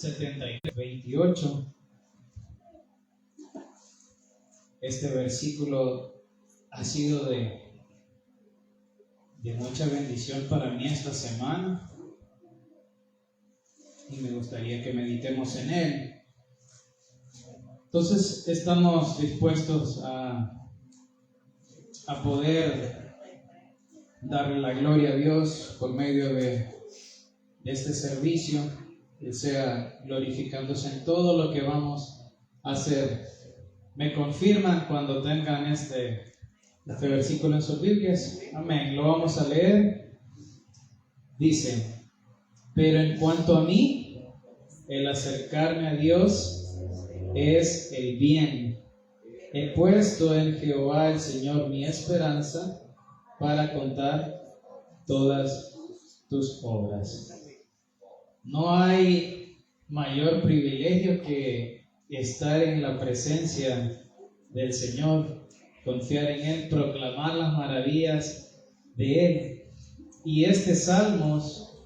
28. Este versículo ha sido de mucha bendición para mí esta semana y me gustaría que meditemos en él. Entonces estamos dispuestos a poder darle la gloria a Dios por medio de este servicio, que sea glorificándose en todo lo que vamos a hacer. ¿Me confirman cuando tengan este versículo en sus Biblias? Amén. Lo vamos a leer. Dice: pero en cuanto a mí, el acercarme a Dios es el bien. He puesto en Jehová el Señor mi esperanza para contar todas tus obras. No hay mayor privilegio que estar en la presencia del Señor, confiar en Él, proclamar las maravillas de Él. Y este Salmos,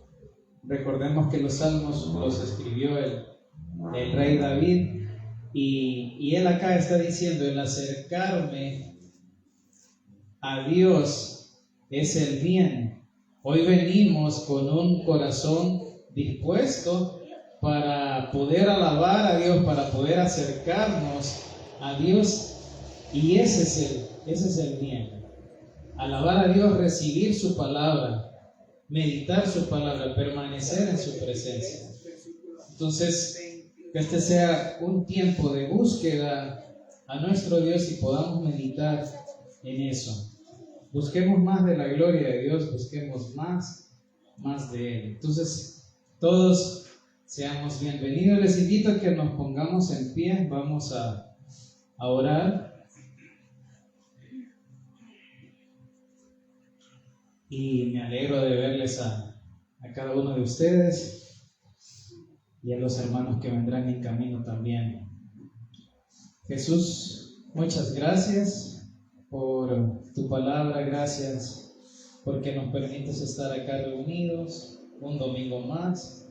recordemos que los Salmos los escribió el rey David, y él acá está diciendo: el acercarme a Dios es el bien. Hoy venimos con un corazón dispuesto para poder alabar a Dios, para poder acercarnos a Dios, y ese es el bien. Alabar a Dios, recibir su palabra, meditar su palabra, permanecer en su presencia. Entonces, que este sea un tiempo de búsqueda a nuestro Dios y podamos meditar en eso. Busquemos más de la gloria de Dios, busquemos más de Él. Entonces, todos seamos bienvenidos. Les invito a que nos pongamos en pie. Vamos a orar. Y me alegro de verles a cada uno de ustedes y a los hermanos que vendrán en camino también. Jesús, muchas gracias por tu palabra, gracias porque nos permites estar acá reunidos un domingo más.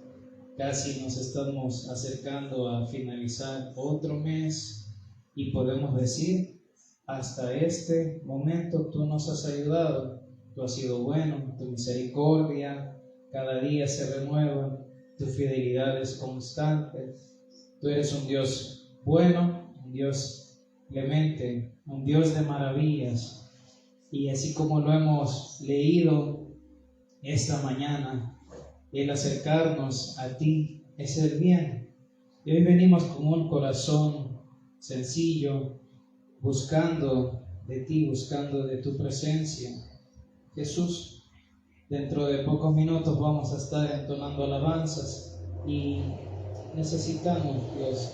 Casi nos estamos acercando a finalizar otro mes y podemos decir: hasta este momento tú nos has ayudado, tú has sido bueno, tu misericordia cada día se renueva, tu fidelidad es constante. Tú eres un Dios bueno, un Dios clemente, un Dios de maravillas. Y así como lo hemos leído esta mañana, el acercarnos a ti es el bien. Y hoy venimos con un corazón sencillo, buscando de ti, buscando de tu presencia. Jesús, dentro de pocos minutos vamos a estar entonando alabanzas y necesitamos, Dios,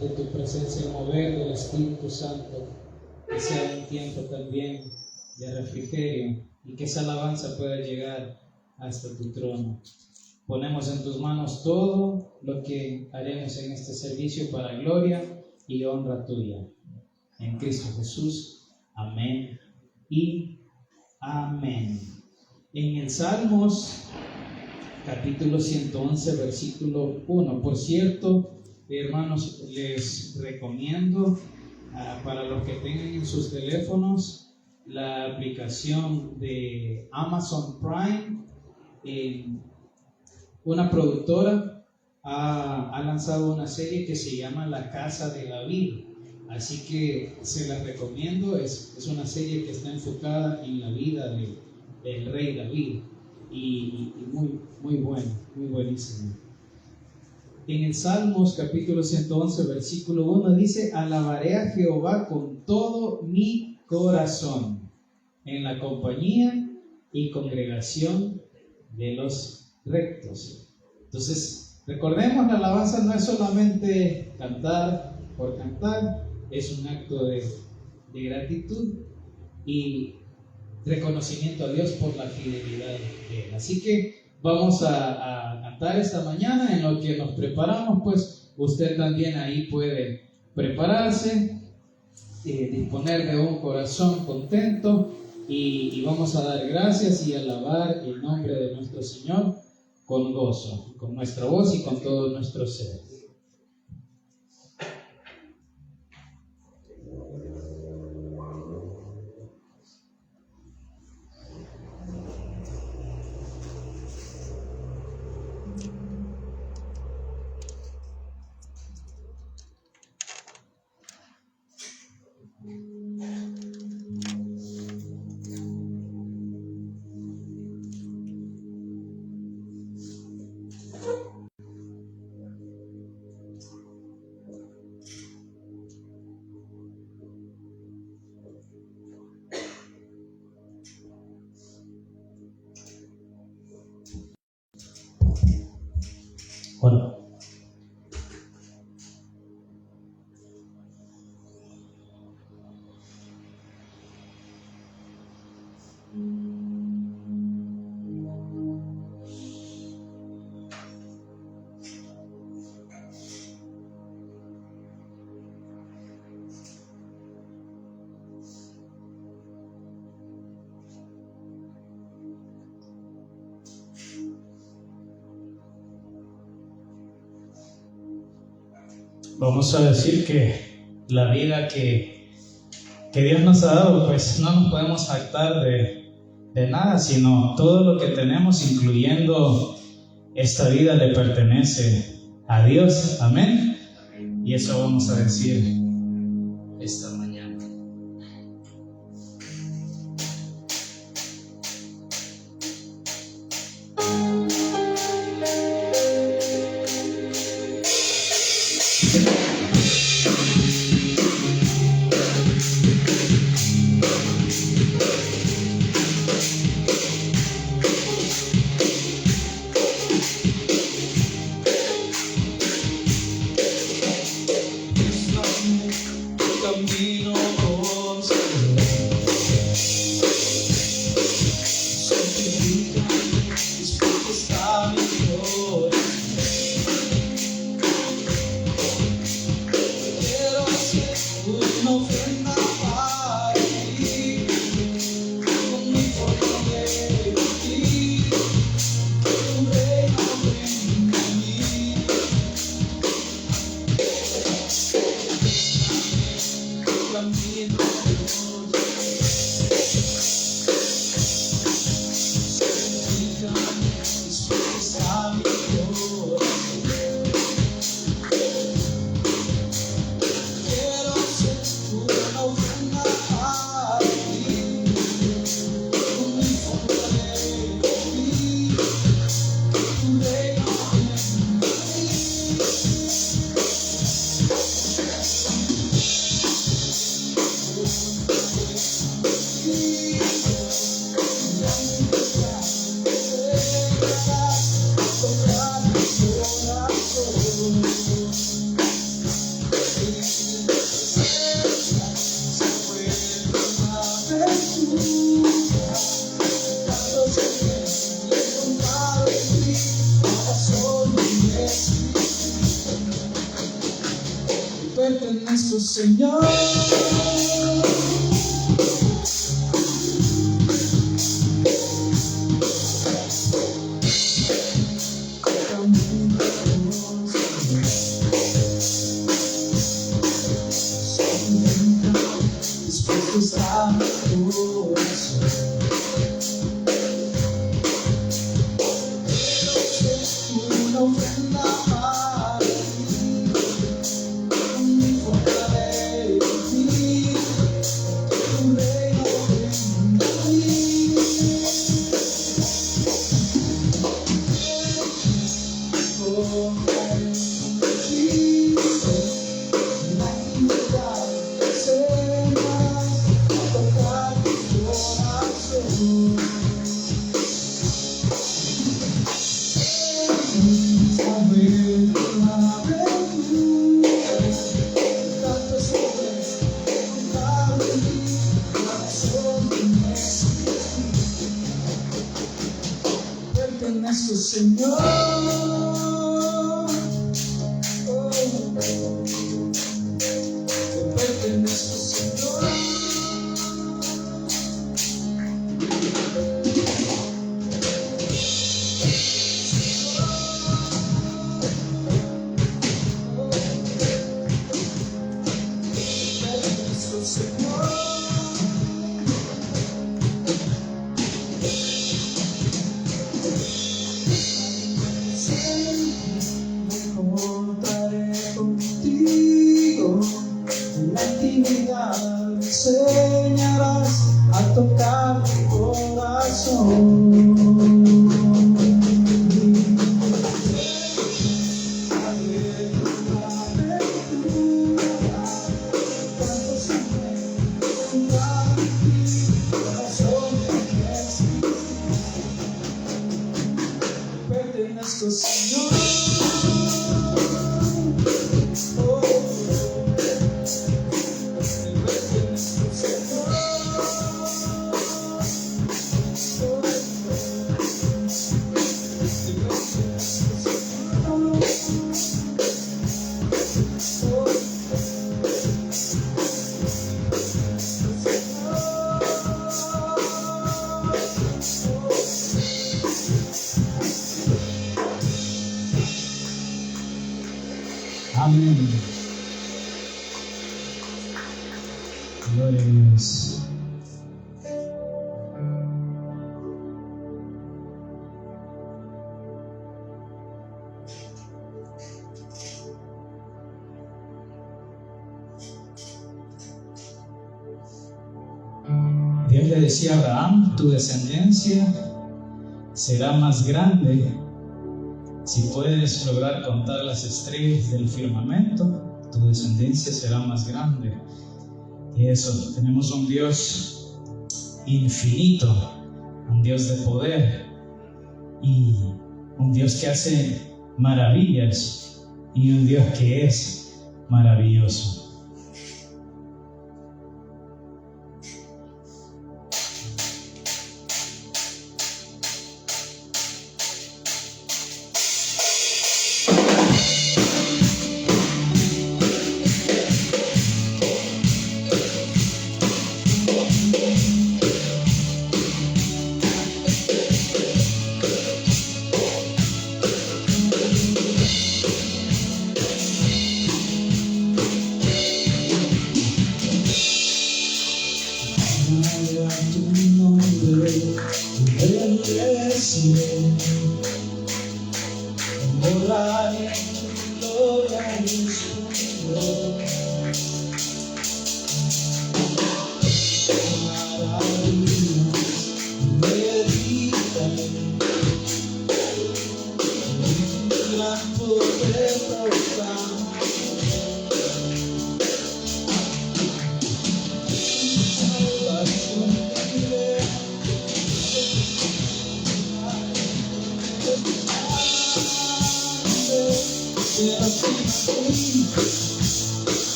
de tu presencia, el mover del Espíritu Santo, que sea un tiempo también de refrigerio y que esa alabanza pueda llegar hasta tu trono. Ponemos en tus manos todo lo que haremos en este servicio para gloria y honra tuya. En Cristo Jesús. Amén y amén. En el Salmos, capítulo 111, versículo 1. Por cierto, hermanos, les recomiendo para los que tengan en sus teléfonos la aplicación de Amazon Prime. Una productora ha lanzado una serie que se llama La Casa de David. Así que se las recomiendo. Es una serie que está enfocada en la vida del rey David y muy bueno, muy buenísimo. En el Salmos capítulo 111 versículo 1 dice: alabaré a Jehová con todo mi corazón en la compañía y congregación de los rectos. Entonces, recordemos, la alabanza no es solamente cantar por cantar, es un acto de gratitud y reconocimiento a Dios por la fidelidad de Él. Así que vamos a cantar esta mañana. En lo que nos preparamos, pues usted también ahí puede prepararse, disponer de un corazón contento y vamos a dar gracias y alabar el nombre de nuestro Señor con gozo, con nuestra voz y con todo nuestro ser. Bueno, vamos a decir que la vida que Dios nos ha dado, pues no nos podemos jactar de nada, sino todo lo que tenemos, incluyendo esta vida, le pertenece a Dios. Amén. Y eso vamos a decir esta mañana. Pertenece, Señor. Amén. Gloria a Dios. Dios le decía a Abraham: tu descendencia será más grande. Si puedes lograr contar las estrellas del firmamento, tu descendencia será más grande. Y eso, tenemos un Dios infinito, un Dios de poder y un Dios que hace maravillas y un Dios que es maravilloso.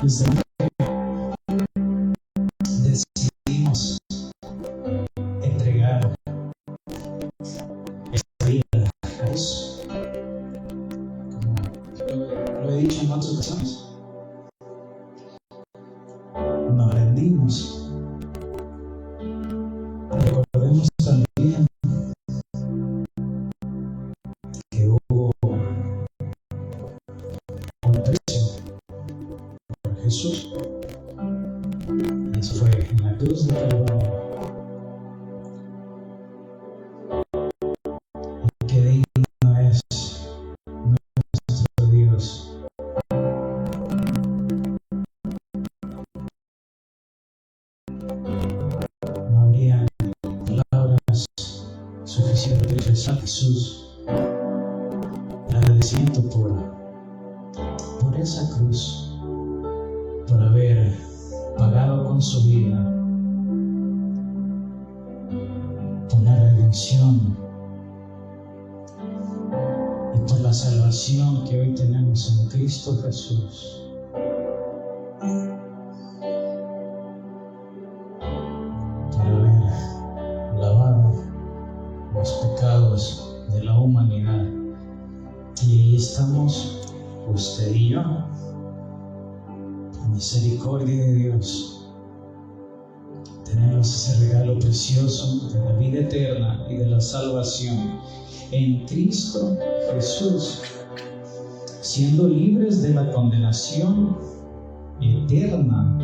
Desde decidimos entregar esta vida a Dios, como lo he dicho en otras ocasiones, nos rendimos. Recordemos también que hubo un precio por Jesús. Eso fue en la cruz de Calvario. Y qué digno es nuestro Dios. No habría palabras suficientes para expresar a Jesús el agradecimiento por esa cruz, por haber pagado con su vida por la redención y por la salvación que hoy tenemos en Cristo Jesús. Por haber lavado los pecados de la humanidad. Y ahí estamos, usted y yo, por misericordia de Dios. Tenemos ese regalo precioso de la vida eterna y de la salvación en Cristo Jesús, siendo libres de la condenación eterna.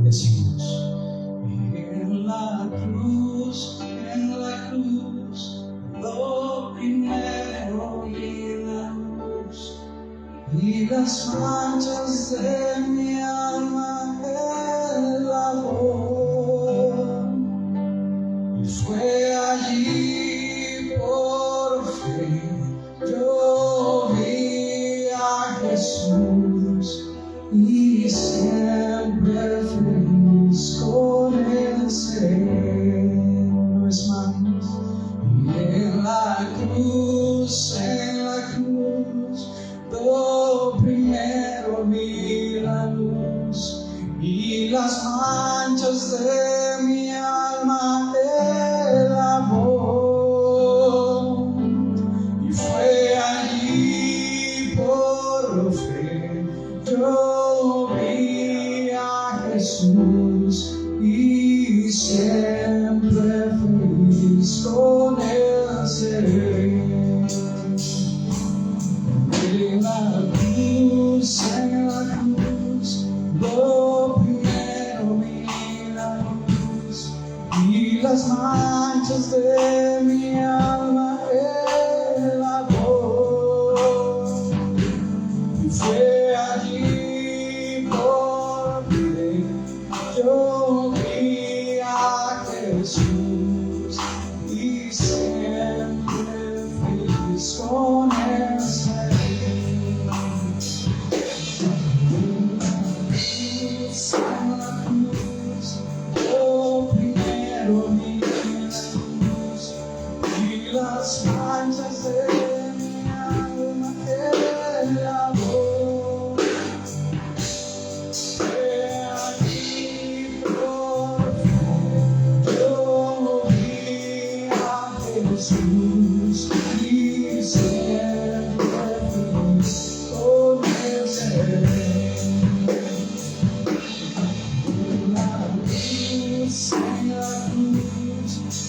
Decimos: en la cruz, lo primero vi la luz y las manchas de mi alma él lavó, y fue allí por fin yo vi a Jesús y siempre feliz con él seré. No es más. Y en la cruz, lo primero vi la luz y las manchas de mi alma él lavó, y fue allí por fe yo vi a Jesús y siempre feliz con él seré. En la cruz, lo primero vi la luz y las manchas de mi alma él lavó, y fue allí por fe yo vi a Jesús y siempre feliz con él seré. Lo primero vi la luz y las manchas de mi alma él lavó, fue allí por fe yo vi a Jesús y siempre feliz con él seré.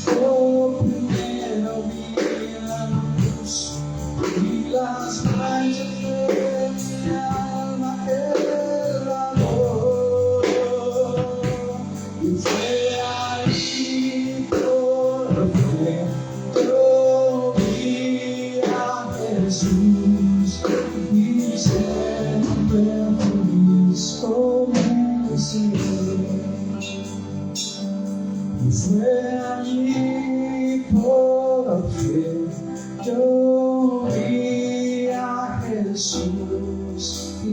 Lo primero vi la luz y las manchas de mi alma él lavó, y fue allí por fe yo vi a Jesús y siempre feliz con él seré. Y fue allí por fe yo vi a Jesús y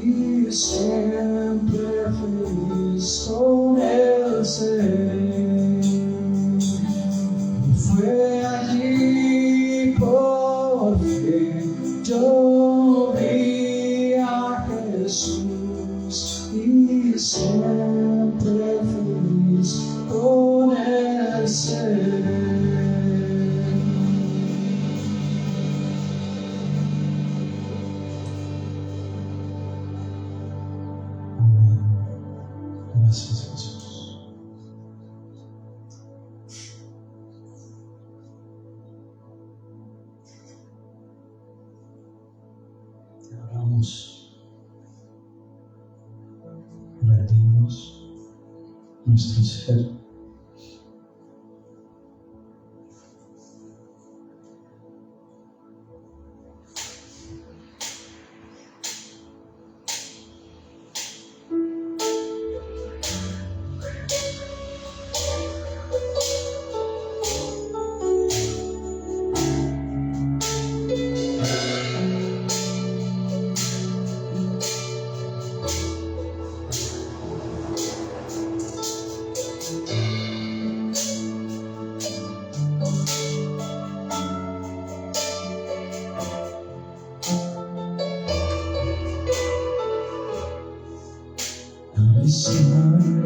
siempre feliz con él seré. Y fue allí por Gracias, Jesús. Abramos, rendimos nuestro ser.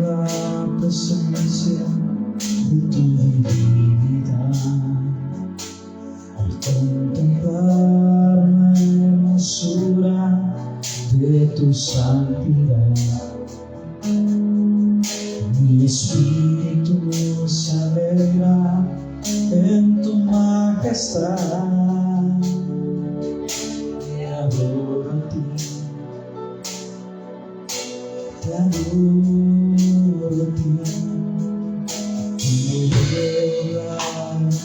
La presencia de tu divinidad, al contemplar la hermosura de tu santidad, mi espíritu se alegra en tu majestad. Te adoro a ti, te adoro a ti, como veo la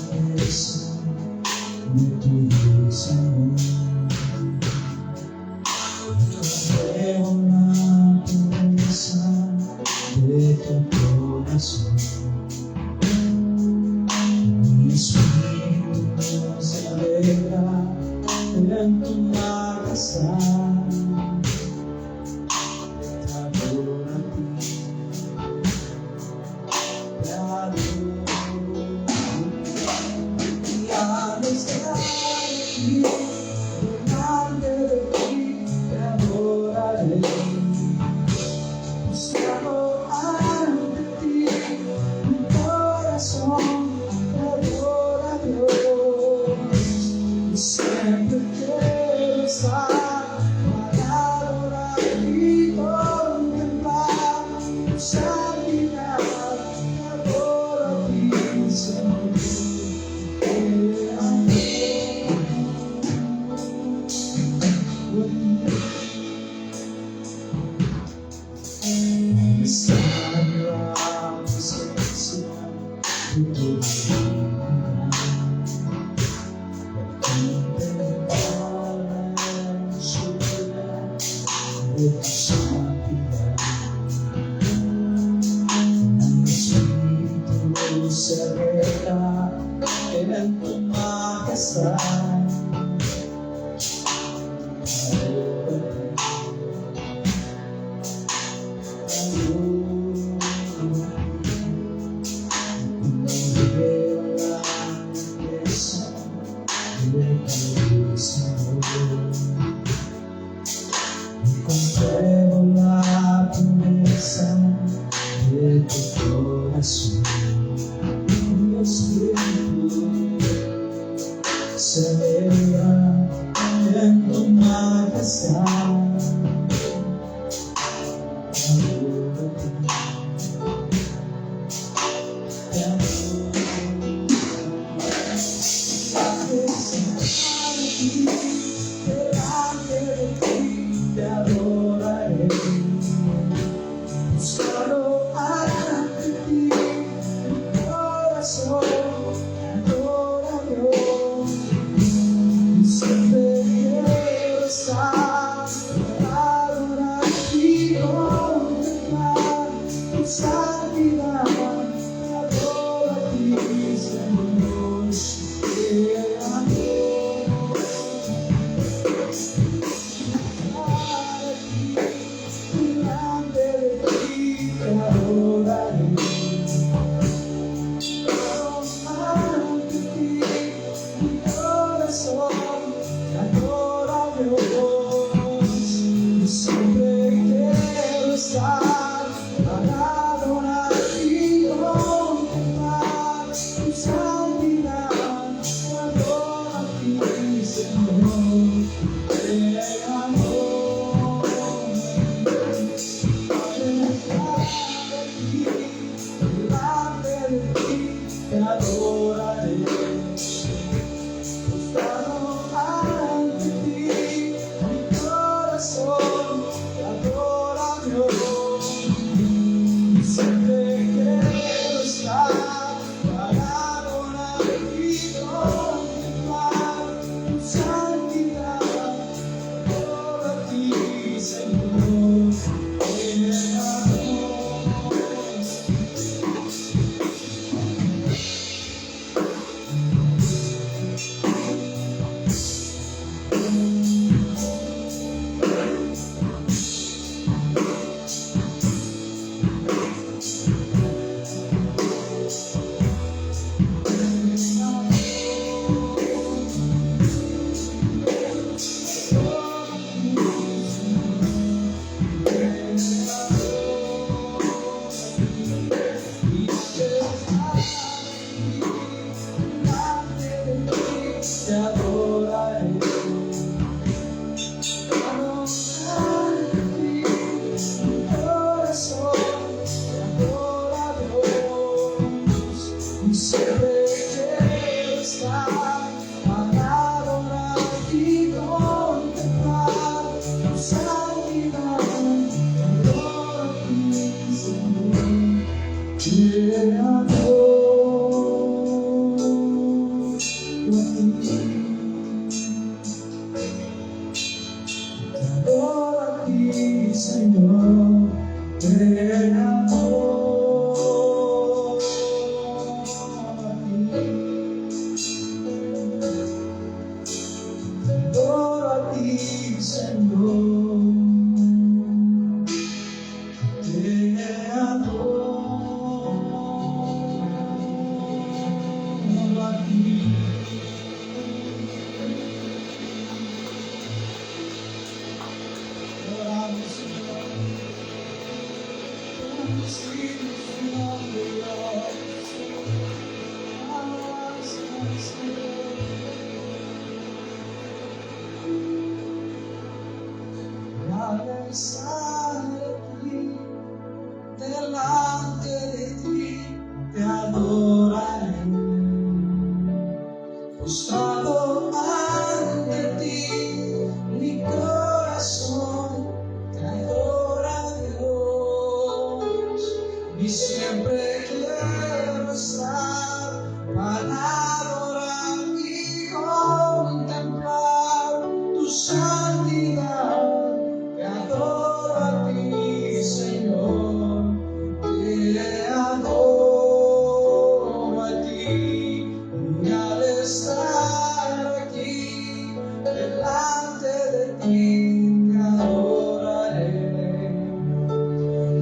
grandeza de tu dulce amor, veo la pureza de tu corazón. Mi espíritu se alegra en tu majestad. Siempre quiero estar para adorar y contemplar tu santidad. Te adoro a ti, Señor, te amo. Está la presencia de tu divinidad. De tu santidad, mi espíritu se alegra en tu majestad. Compruebo la pureza de tu corazón. Mi espíritu se alegra en tu majestad. Adoro a ti, te adoro. Delante de ti te adoraré. Solo ante ti adoraré. Postrado ante ti, mi corazón te adora, Dios. Siempre quiero estar para adorar y contemplar tu santidad. Adoro a ti, Señor, te adoraré. Siempre quiero estar para adorar y contemplar tu santidad. Adoro a ti, Señor, te adoro a ti, Señor, te adoro a ti, Señor, te adoro a ti. Oramos, Señor, bendecimos tu nombre, Dios. Alabanza, Señor. Al estar aquí, delante de ti, te adoraré. Postrado ante ti, mi corazón te adora, Dios. Y siempre quiero estar para adorar y contemplar tu santidad. Te adoro a ti, Señor, te adoro a ti. Y al estar aquí delante de ti, te adoraré.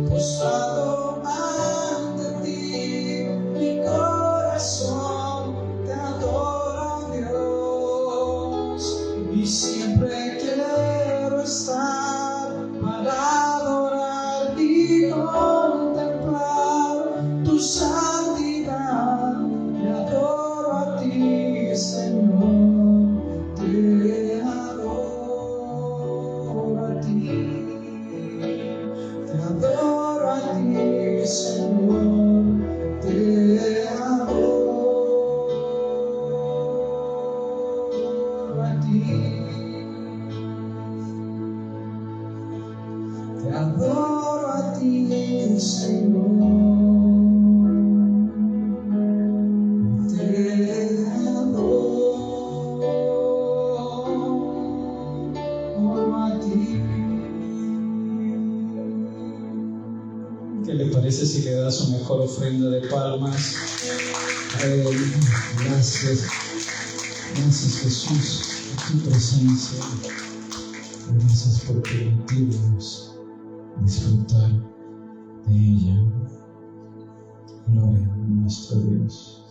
Postrado ante ti, mi corazón te adora, Dios. Y siempre quiero estar para adorar y contemplar tu santidad. Te adoro a ti, Señor, te adoro a ti. Te adoro a ti, Señor, te adoro a ti. Te adoro a ti, Señor, te adoro a ti. ¿Qué le parece si le da su mejor ofrenda de palmas a Él? Gracias, gracias Jesús por tu presencia. Gracias por permitirnos disfrutar de ella. Gloria a nuestro Dios.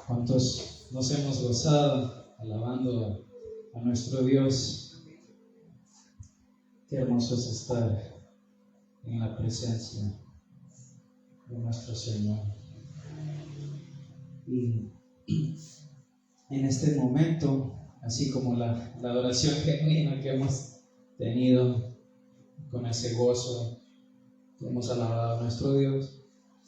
¿Cuántos nos hemos gozado alabando a nuestro Dios? Qué hermoso es estar en la presencia de nuestro Señor. Y en este momento así como la adoración genuina que hemos tenido, con ese gozo que hemos alabado a nuestro Dios,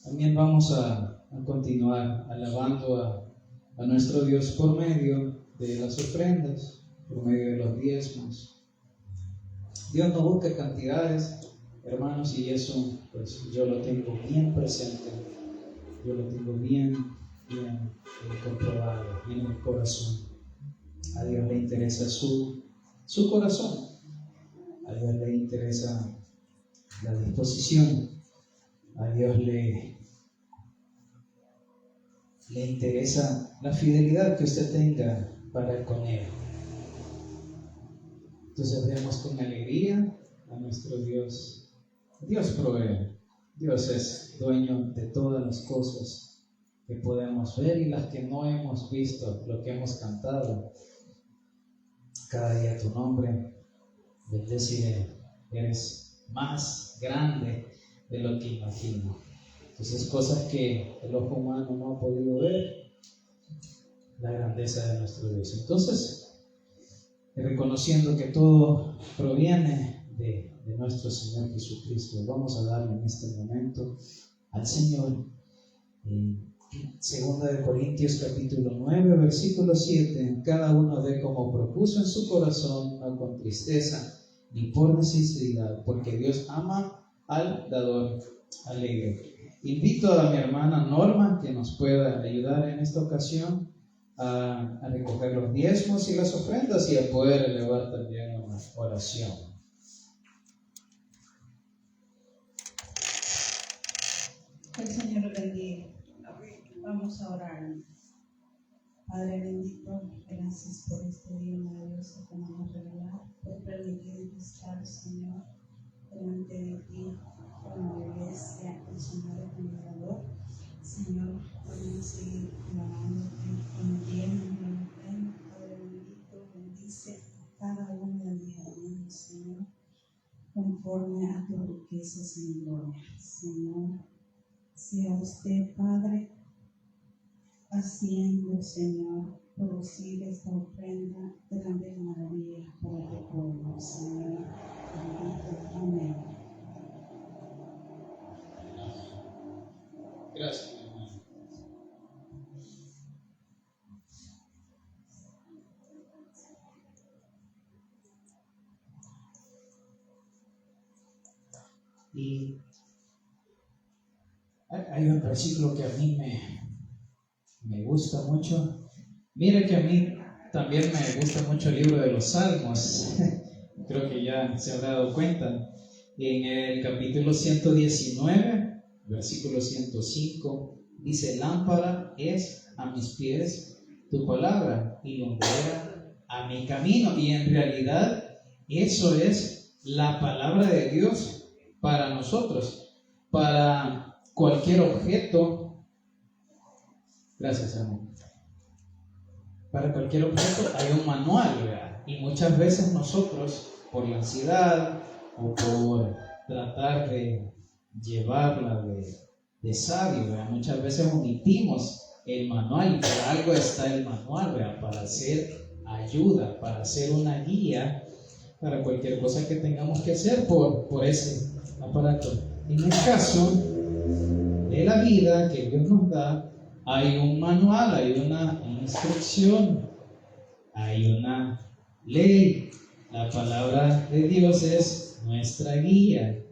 también vamos a continuar alabando a nuestro Dios por medio de las ofrendas, por medio de los diezmos. Dios no busca cantidades, hermanos, y eso pues yo lo tengo bien presente, yo lo tengo bien comprobado en el corazón. A Dios le interesa su corazón, a Dios le interesa la disposición, a Dios le interesa la fidelidad que usted tenga para con Él. Entonces vemos con alegría a nuestro Dios. Dios provee, Dios es dueño de todas las cosas que podemos ver y las que no hemos visto, lo que hemos cantado. Cada día tu nombre, bendeciré, eres más grande de lo que imagino. Entonces, cosas que el ojo humano no ha podido ver, la grandeza de nuestro Dios. Entonces, reconociendo que todo proviene de nuestro Señor Jesucristo, vamos a darle en este momento al Señor. Segunda de Corintios capítulo 9, versículo 7, cada uno dé como propuso en su corazón, no con tristeza ni por necesidad, porque Dios ama al dador alegre. Invito a mi hermana Norma que nos pueda ayudar en esta ocasión a recoger los diezmos y las ofrendas y a poder elevar también una oración. El Señor bendiga. Vamos a orar. Padre bendito, gracias por este día maravilloso que nos has regalado, por permitirnos estar, Señor, delante de ti, como iglesia, el Señor es mi Salvador. Señor, podemos seguir alabándote con el bien y la ofrenda. Padre bendito, bendice a cada uno de mis hermanos, Señor, conforme a tus riquezas en gloria. Señor, sea usted, Padre, haciendo, Señor, producir esta ofrenda de grandes maravillas para tu pueblo, Señor. Bendito, amén. Gracias, mi hermano. Y hay un versículo que a mí me gusta mucho. Mire que a mí también me gusta mucho el libro de los Salmos. Creo que ya se habrá dado cuenta. En el capítulo 119, versículo 105, dice: lámpara es a mis pies tu palabra y lumbrera a mi camino. Y en realidad eso es la palabra de Dios para nosotros, para cualquier objeto. Gracias, hermano. Para cualquier objeto hay un manual, ¿verdad? Y muchas veces nosotros, por la ansiedad o por tratar de llevarla de sabio, ¿verdad?, muchas veces omitimos el manual, y para algo está el manual, ¿verdad?, para hacer ayuda, para hacer una guía para cualquier cosa que tengamos que hacer por ese aparato. En el caso de la vida que Dios nos da, hay un manual, hay una instrucción, hay una ley. La palabra de Dios es nuestra guía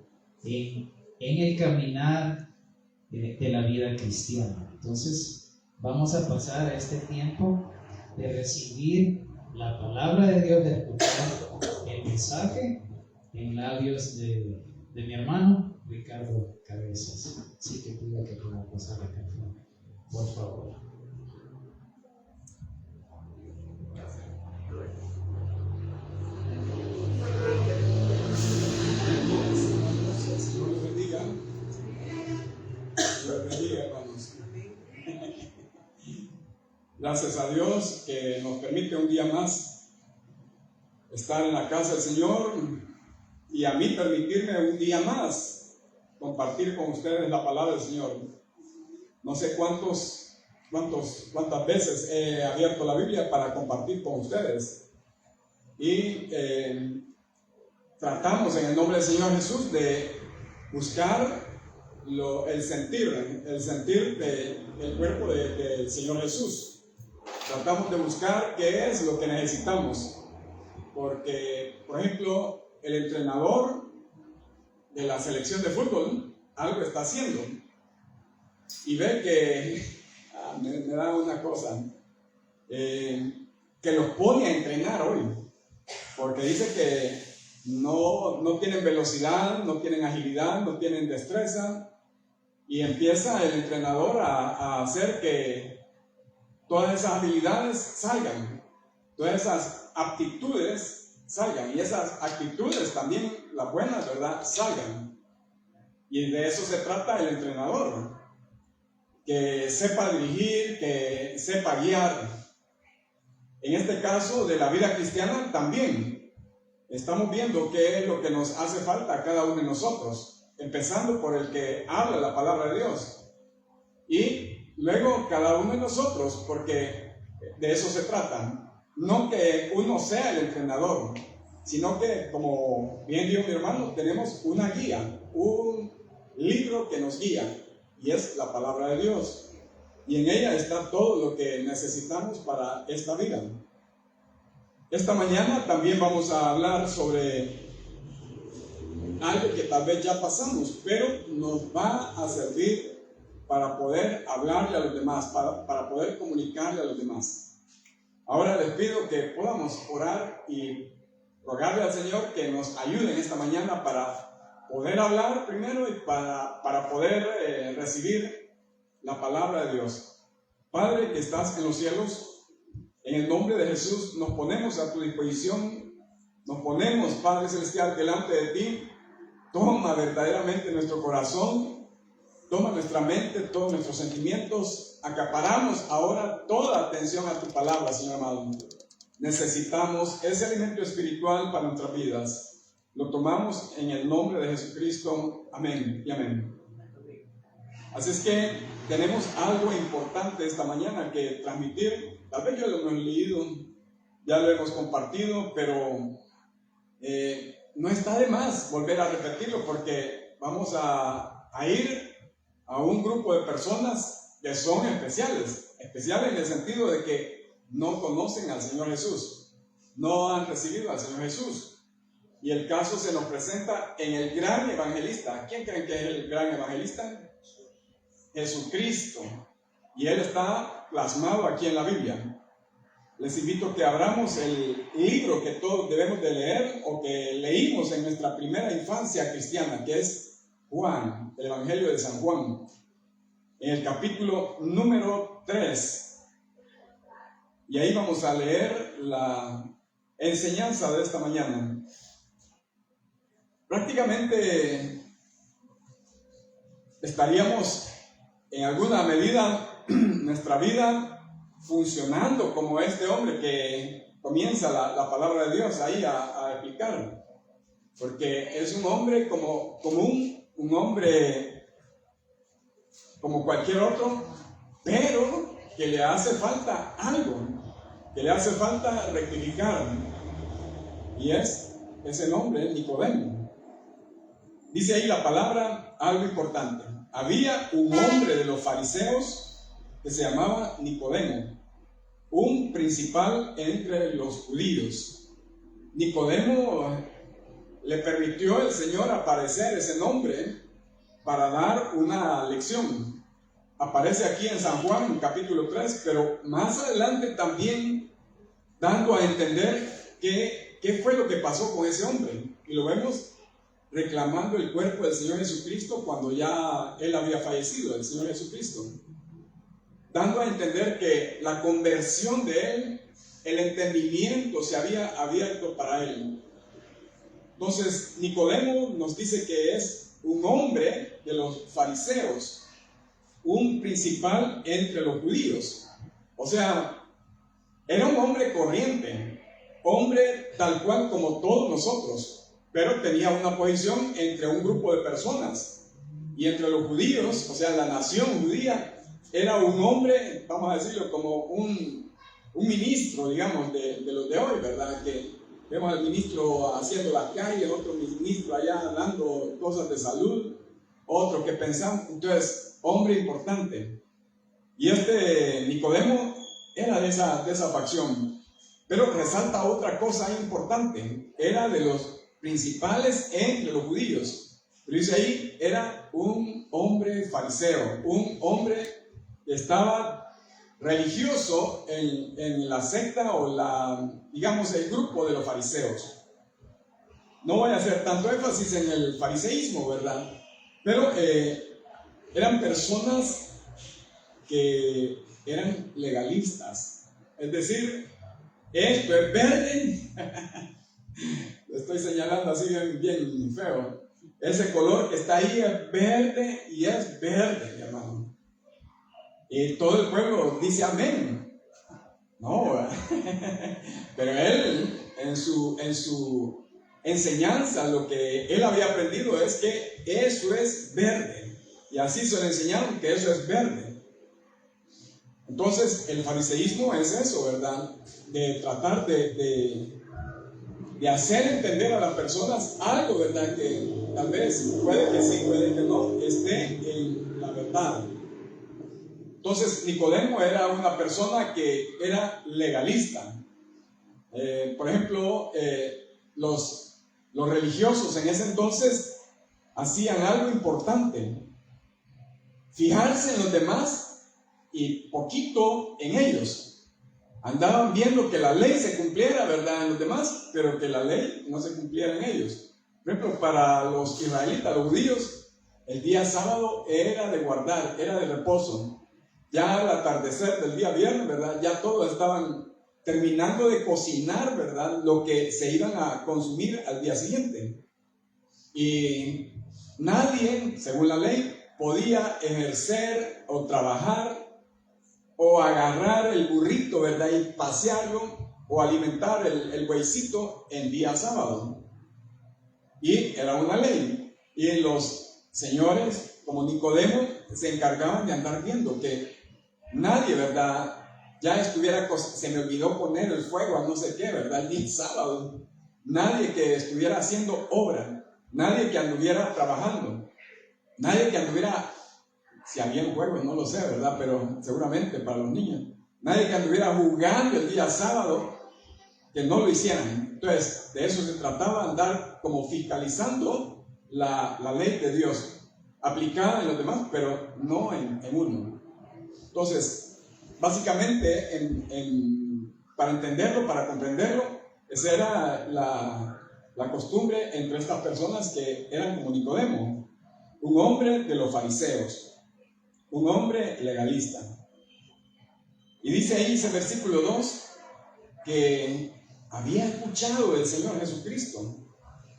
en el caminar de la vida cristiana. Entonces, vamos a pasar a este tiempo de recibir la palabra de Dios, de escuchar el mensaje en labios de mi hermano Ricardo Cabezas. Así que pido que pueda pasar la canción, por favor. Señor les bendiga. Dios les bendiga, hermanos. Gracias a Dios que nos permite un día más estar en la casa del Señor, y a mí permitirme un día más compartir con ustedes la palabra del Señor. No sé cuántos cuántas veces he abierto la Biblia para compartir con ustedes. Y tratamos en el nombre del Señor Jesús de buscar el sentir del cuerpo del Señor Jesús. Tratamos de buscar qué es lo que necesitamos. Porque, por ejemplo, el entrenador de la selección de fútbol algo está haciendo y ve que me da una cosa que los pone a entrenar hoy, porque dice que no tienen velocidad, no tienen agilidad, no tienen destreza, y empieza el entrenador a hacer que todas esas habilidades salgan, todas esas aptitudes salgan, y esas actitudes también, las buenas, ¿verdad?, salgan. Y de eso se trata el entrenador, que sepa dirigir, que sepa guiar. En este caso de la vida cristiana también estamos viendo qué es lo que nos hace falta a cada uno de nosotros, empezando por el que habla la palabra de Dios, y luego cada uno de nosotros, porque de eso se trata. No que uno sea el entrenador, sino que, como bien dijo mi hermano, tenemos una guía, un libro que nos guía, y es la palabra de Dios, y en ella está todo lo que necesitamos para esta vida. Esta mañana también vamos a hablar sobre algo que tal vez ya pasamos, pero nos va a servir para poder hablarle a los demás, para poder comunicarle a los demás. Ahora les pido que podamos orar y rogarle al Señor que nos ayude en esta mañana para poder hablar primero y para poder recibir la palabra de Dios. Padre que estás en los cielos, en el nombre de Jesús nos ponemos a tu disposición, nos ponemos, Padre Celestial, delante de ti. Toma verdaderamente nuestro corazón, toma nuestra mente, todos nuestros sentimientos. Acaparamos ahora toda atención a tu palabra, Señor amado. Necesitamos ese alimento espiritual para nuestras vidas. Lo tomamos en el nombre de Jesucristo. Amén y amén. Así es que tenemos algo importante esta mañana que transmitir. Tal vez ya lo hemos leído, ya lo hemos compartido, pero no está de más volver a repetirlo, porque vamos a ir a un grupo de personas que son especiales en el sentido de que no conocen al Señor Jesús, no han recibido al Señor Jesús. Y el caso se nos presenta en el gran evangelista. ¿Quién creen que es el gran evangelista? Jesucristo. Y Él está plasmado aquí en la Biblia. Les invito a que abramos el libro que todos debemos de leer o que leímos en nuestra primera infancia cristiana, que es Juan, el Evangelio de San Juan, en el capítulo número 3. Y ahí vamos a leer la enseñanza de esta mañana. Prácticamente estaríamos en alguna medida nuestra vida funcionando como este hombre que comienza la palabra de Dios ahí a explicar, porque es un hombre como un hombre como cualquier otro, pero que le hace falta algo, que le hace falta rectificar, y es ese nombre, Nicodemo. Dice ahí la palabra algo importante. Había un hombre de los fariseos que se llamaba Nicodemo, un principal entre los judíos. Nicodemo le permitió el Señor aparecer ese nombre para dar una lección. Aparece aquí en San Juan, capítulo 3, pero más adelante también dando a entender qué fue lo que pasó con ese hombre. Y lo vemos reclamando el cuerpo del Señor Jesucristo cuando ya Él había fallecido, el Señor Jesucristo. Dando a entender que la conversión de Él, el entendimiento se había abierto para Él. Entonces, Nicodemo nos dice que es un hombre de los fariseos, un principal entre los judíos. O sea, era un hombre corriente, hombre tal cual como todos nosotros, pero tenía una posición entre un grupo de personas. Y entre los judíos, o sea, la nación judía, era un hombre, vamos a decirlo, como un ministro, digamos, de los de hoy, ¿verdad? Que vemos al ministro haciendo las calles, otro ministro allá dando cosas de salud, otro que pensamos, entonces, hombre importante. Y este Nicodemo era de esa facción. Pero resalta otra cosa importante, era de los principales entre los judíos. Pero dice ahí, era un hombre fariseo, un hombre que estaba religioso en la secta o digamos, el grupo de los fariseos. No voy a hacer tanto énfasis en el fariseísmo, ¿verdad? Pero eran personas que eran legalistas. Es decir, esto es verde. Lo estoy señalando así bien feo. Ese color que está ahí es verde y es verde, mi hermano. Y todo el pueblo dice amén. No, ¿verdad? Pero él, en su enseñanza, lo que él había aprendido es que eso es verde. Y así se le enseñaron que eso es verde. Entonces, el fariseísmo es eso, ¿verdad? De tratar de hacer entender a las personas algo, ¿verdad? Que tal vez, puede que sí, puede que no, esté en la verdad. Entonces, Nicodemo era una persona que era legalista. Por ejemplo, los religiosos en ese entonces hacían algo importante: fijarse en los demás y poquito en ellos. Andaban viendo que la ley se cumpliera, ¿verdad?, en los demás, pero que la ley no se cumpliera en ellos. Por ejemplo, para los israelitas, los judíos, el día sábado era de guardar, era de reposo. Ya al atardecer del día viernes, ¿verdad?, ya todos estaban terminando de cocinar, ¿verdad?, lo que se iban a consumir al día siguiente. Y nadie, según la ley, podía ejercer o trabajar o agarrar el burrito, ¿verdad?, y pasearlo o alimentar el bueycito en día sábado. Y era una ley. Y los señores, como Nicodemo, se encargaban de andar viendo que nadie, ¿verdad?, ya estuviera, se me olvidó poner el fuego a no sé qué, ¿verdad?, el día sábado. Nadie que estuviera haciendo obra, nadie que anduviera trabajando, nadie que anduviera, si había juegos, no lo sé, ¿verdad?, pero seguramente para los niños, nadie que anduviera jugando el día sábado, que no lo hicieran. Entonces, de eso se trataba, andar como fiscalizando la ley de Dios, aplicada en los demás, pero no en uno. Entonces, básicamente, para entenderlo, para comprenderlo, esa era la costumbre entre estas personas que eran como Nicodemo, un hombre de los fariseos, un hombre legalista. Y dice ahí ese versículo 2 que había escuchado del Señor Jesucristo,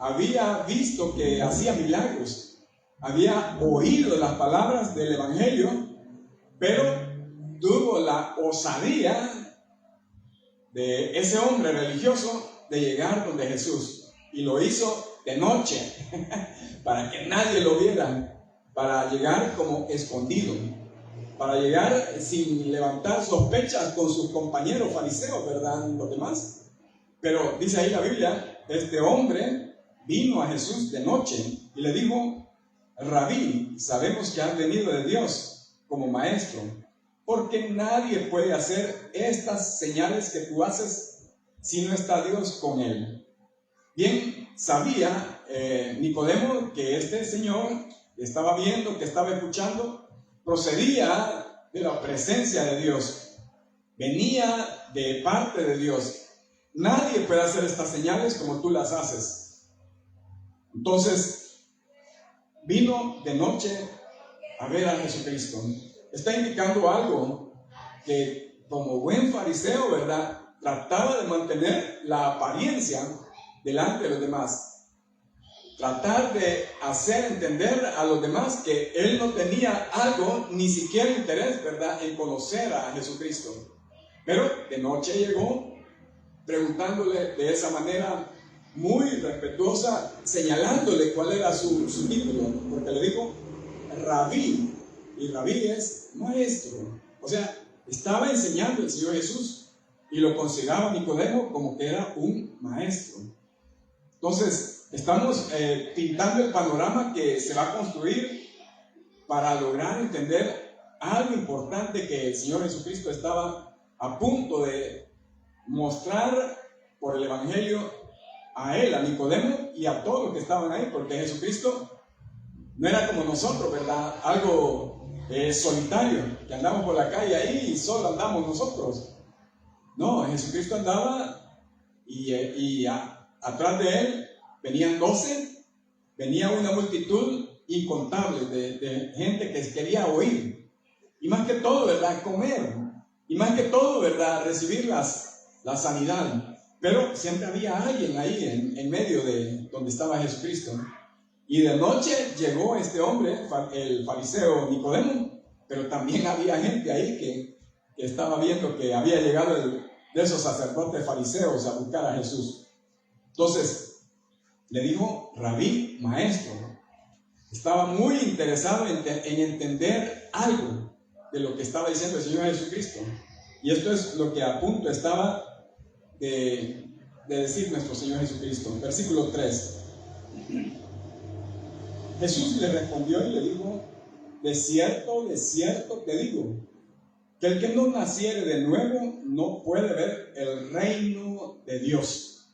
había visto que hacía milagros, había oído las palabras del Evangelio, pero tuvo la osadía de ese hombre religioso de llegar donde Jesús, y lo hizo de noche para que nadie lo viera, para llegar como escondido, para llegar sin levantar sospechas con sus compañeros fariseos, ¿verdad?, los demás. Pero dice ahí la Biblia, este hombre vino a Jesús de noche y le dijo: Rabí, sabemos que has venido de Dios como maestro, porque nadie puede hacer estas señales que tú haces si no está Dios con él. Bien, sabía Nicodemo que este señor que estaba viendo, que estaba escuchando, procedía de la presencia de Dios, venía de parte de Dios. Nadie puede hacer estas señales como tú las haces. Entonces, vino de noche a ver a Jesucristo. Está indicando algo, que como buen fariseo, ¿verdad?, trataba de mantener la apariencia delante de los demás. Tratar de hacer entender a los demás que él no tenía algo, ni siquiera interés, ¿verdad?, en conocer a Jesucristo. Pero de noche llegó, preguntándole de esa manera muy respetuosa, señalándole cuál era su título, porque le dijo Rabí. y rabí es maestro. O sea, estaba enseñando el Señor Jesús y lo consideraba Nicodemo como que era un maestro. Entonces, estamos pintando el panorama que se va a construir para lograr entender algo importante que el Señor Jesucristo estaba a punto de mostrar por el Evangelio a él, a Nicodemo y a todos los que estaban ahí, porque Jesucristo no era como nosotros, ¿verdad? Algo solitario, que andamos por la calle ahí y solo andamos nosotros. No, Jesucristo andaba y atrás de él venían 12, venía una multitud incontable de gente que quería oír. Y más que todo, ¿verdad? Comer. Y más que todo, ¿verdad? Recibir la sanidad. Pero siempre había alguien ahí en medio de donde estaba Jesucristo. Y de noche llegó este hombre, el fariseo Nicodemo, pero también había gente ahí que estaba viendo que había llegado de esos sacerdotes fariseos a buscar a Jesús. Entonces, le dijo, rabí, maestro. Estaba muy interesado en entender algo de lo que estaba diciendo el Señor Jesucristo. Y esto es lo que a punto estaba de decir nuestro Señor Jesucristo. Versículo 3. Jesús le respondió y le dijo, de cierto te digo, que el que no naciere de nuevo no puede ver el reino de Dios.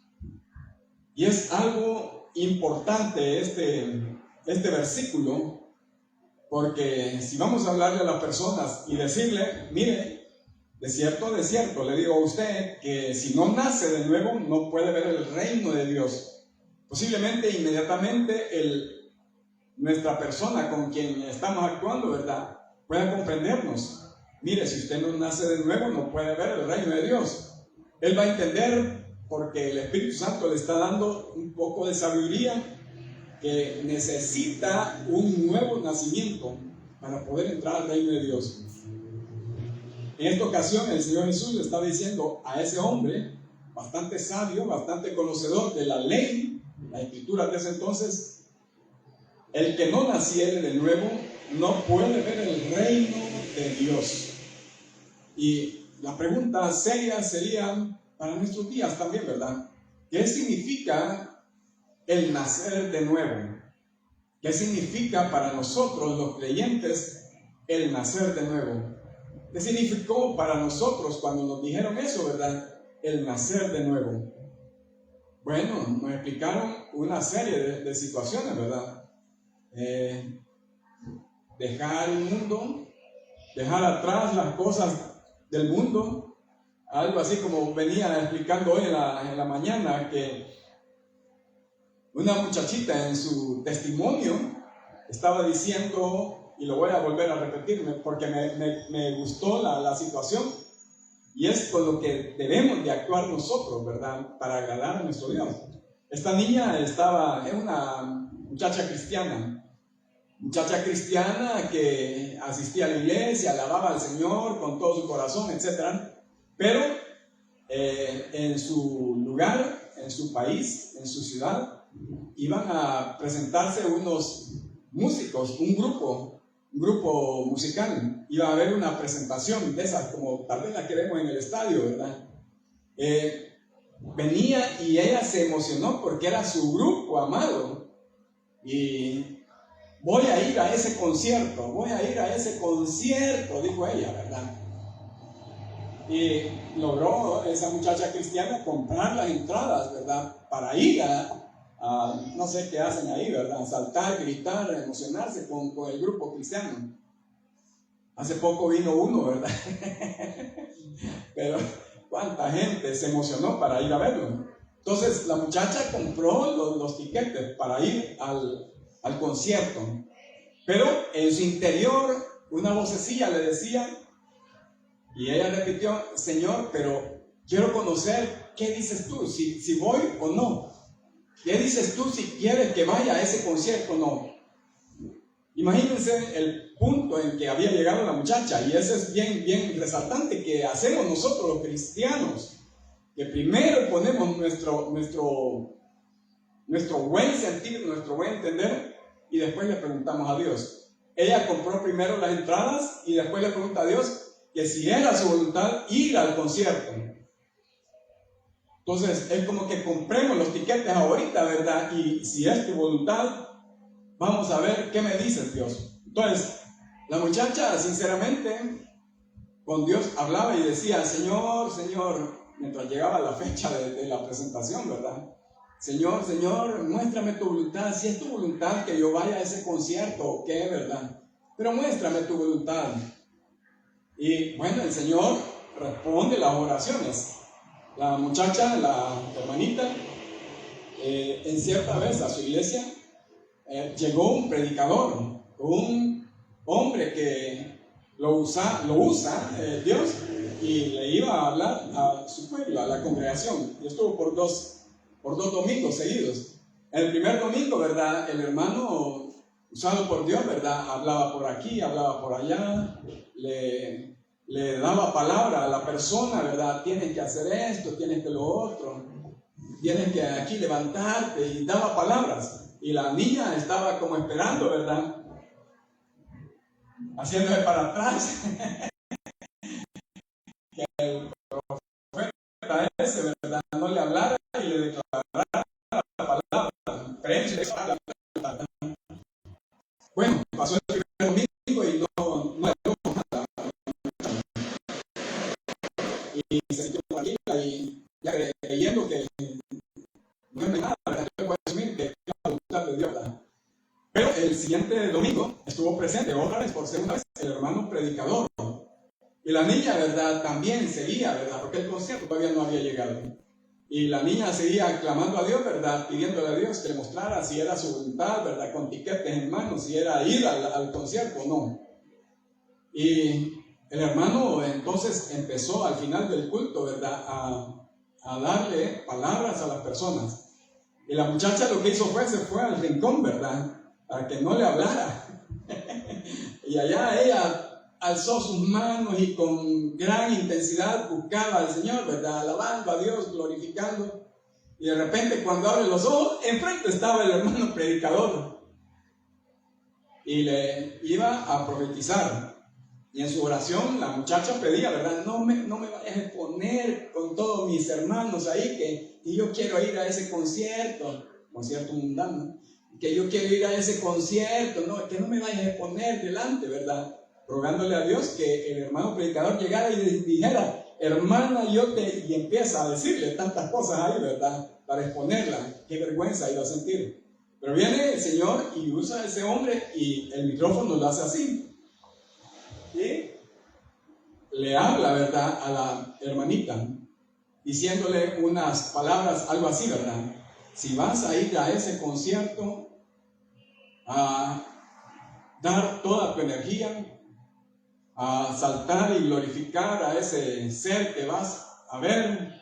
Y es algo importante este versículo, porque si vamos a hablarle a las personas y decirle, mire, de cierto le digo a usted que si no nace de nuevo no puede ver el reino de Dios. Posiblemente inmediatamente nuestra persona con quien estamos actuando, ¿verdad?, pueda comprendernos. Mire, si usted no nace de nuevo no puede ver el reino de Dios. Él va a entender porque el Espíritu Santo le está dando un poco de sabiduría, que necesita un nuevo nacimiento para poder entrar al reino de Dios. En esta ocasión el Señor Jesús le estaba diciendo a ese hombre, bastante sabio, bastante conocedor de la ley, la escritura de ese entonces, el que no naciere de nuevo no puede ver el reino de Dios. Y la pregunta seria sería para nuestros días también, ¿verdad? ¿Qué significa el nacer de nuevo? ¿Qué significa para nosotros los creyentes el nacer de nuevo? ¿Qué significó para nosotros cuando nos dijeron eso, verdad? El nacer de nuevo. Bueno, nos explicaron una serie de situaciones, ¿verdad? Dejar el mundo, dejar atrás las cosas del mundo. Algo así como venía explicando hoy en la mañana, que una muchachita en su testimonio estaba diciendo, y lo voy a volver a repetirme porque me gustó la situación, y es con lo que debemos de actuar nosotros, ¿verdad?, para agradar a nuestro Dios. Esta niña es una muchacha cristiana que asistía a la iglesia, alababa al Señor con todo su corazón, etc. Pero en su lugar, en su país, en su ciudad, iban a presentarse unos músicos, un grupo musical. Iba a haber una presentación de esas, como tal vez la que vemos en el estadio, ¿verdad? Venía y ella se emocionó porque era su grupo amado. Y voy a ir a ese concierto, dijo ella, ¿verdad? Y logró esa muchacha cristiana comprar las entradas, ¿verdad?, para ir a no sé qué hacen ahí, ¿verdad?, saltar, gritar, emocionarse con el grupo cristiano. Hace poco vino uno, ¿verdad? Pero cuánta gente se emocionó para ir a verlo. Entonces la muchacha compró los tiquetes para ir al concierto, pero en su interior una vocecilla le decía, y ella repitió, Señor, pero quiero conocer qué dices tú, si voy o no. ¿Qué dices tú si quieres que vaya a ese concierto o no? Imagínense el punto en que había llegado la muchacha, y eso es bien resaltante, que hacemos nosotros los cristianos, que primero ponemos nuestro buen sentir, nuestro buen entender, y después le preguntamos a Dios. ella compró primero las entradas y después le pregunta a Dios que si era su voluntad ir al concierto. Entonces es como que compremos los tiquetes ahorita, ¿verdad? Y si es tu voluntad, vamos a ver qué me dices, Dios. Entonces la muchacha sinceramente con Dios hablaba y decía: Señor, Señor, mientras llegaba la fecha de la presentación, ¿verdad? Señor, Señor, muéstrame tu voluntad, si es tu voluntad que yo vaya a ese concierto o qué, ¿verdad? Pero muéstrame tu voluntad. Y bueno, el Señor responde las oraciones. La muchacha, la hermanita, en cierta vez a su iglesia llegó un predicador, un hombre que lo usa Dios, y le iba a hablar a su pueblo, a la congregación. Y estuvo por dos domingos seguidos. El primer domingo, ¿verdad? El hermano, usado por Dios, ¿verdad? Hablaba por aquí, hablaba por allá, le daba palabra a la persona, ¿verdad? Tienes que hacer esto, tienes que lo otro, tienes que aquí levantarte, y daba palabras. Y la niña estaba como esperando, ¿verdad? Haciéndose para atrás. Que el profeta ese, ¿verdad? No le hablara y le declarara la palabra. Bueno, pasó el primer domingo y no nada. Y se sintió tranquila y ya creyendo que no es nada, ¿verdad? Yo puedo asumir que es la voluntad de Dios, ¿verdad? Pero el siguiente domingo estuvo presente otra vez, por segunda vez, el hermano predicador. Y la niña, ¿verdad? También seguía, ¿verdad? Porque el concierto todavía no había llegado. Y la niña seguía clamando a Dios, ¿verdad? Pidiéndole a Dios que le mostrara si era su voluntad, ¿verdad? Con tiquetes en mano, si era ir al concierto o no. Y el hermano entonces empezó al final del culto, ¿verdad? A darle palabras a las personas. Y la muchacha lo que hizo se fue al rincón, ¿verdad? Para que no le hablara. Y allá ella alzó sus manos y con gran intensidad buscaba al Señor, ¿verdad? Alabando a Dios, glorificando. Y de repente, cuando abre los ojos, enfrente estaba el hermano predicador. Y le iba a profetizar. Y en su oración, la muchacha pedía, ¿verdad? No me vayas a exponer con todos mis hermanos ahí, que yo quiero ir a ese concierto mundano, que yo quiero ir a ese concierto, no, que no me vayas a exponer delante, ¿verdad? Rogándole a Dios que el hermano predicador llegara y dijera: hermana, y empieza a decirle tantas cosas ahí, ¿verdad? Para exponerla. Qué vergüenza iba a sentir. Pero viene el Señor y usa a ese hombre y el micrófono lo hace así. Y le habla, ¿verdad? A la hermanita, diciéndole unas palabras, algo así, ¿verdad? Si vas a ir a ese concierto, a dar toda tu energía, a saltar y glorificar a ese ser que vas a ver,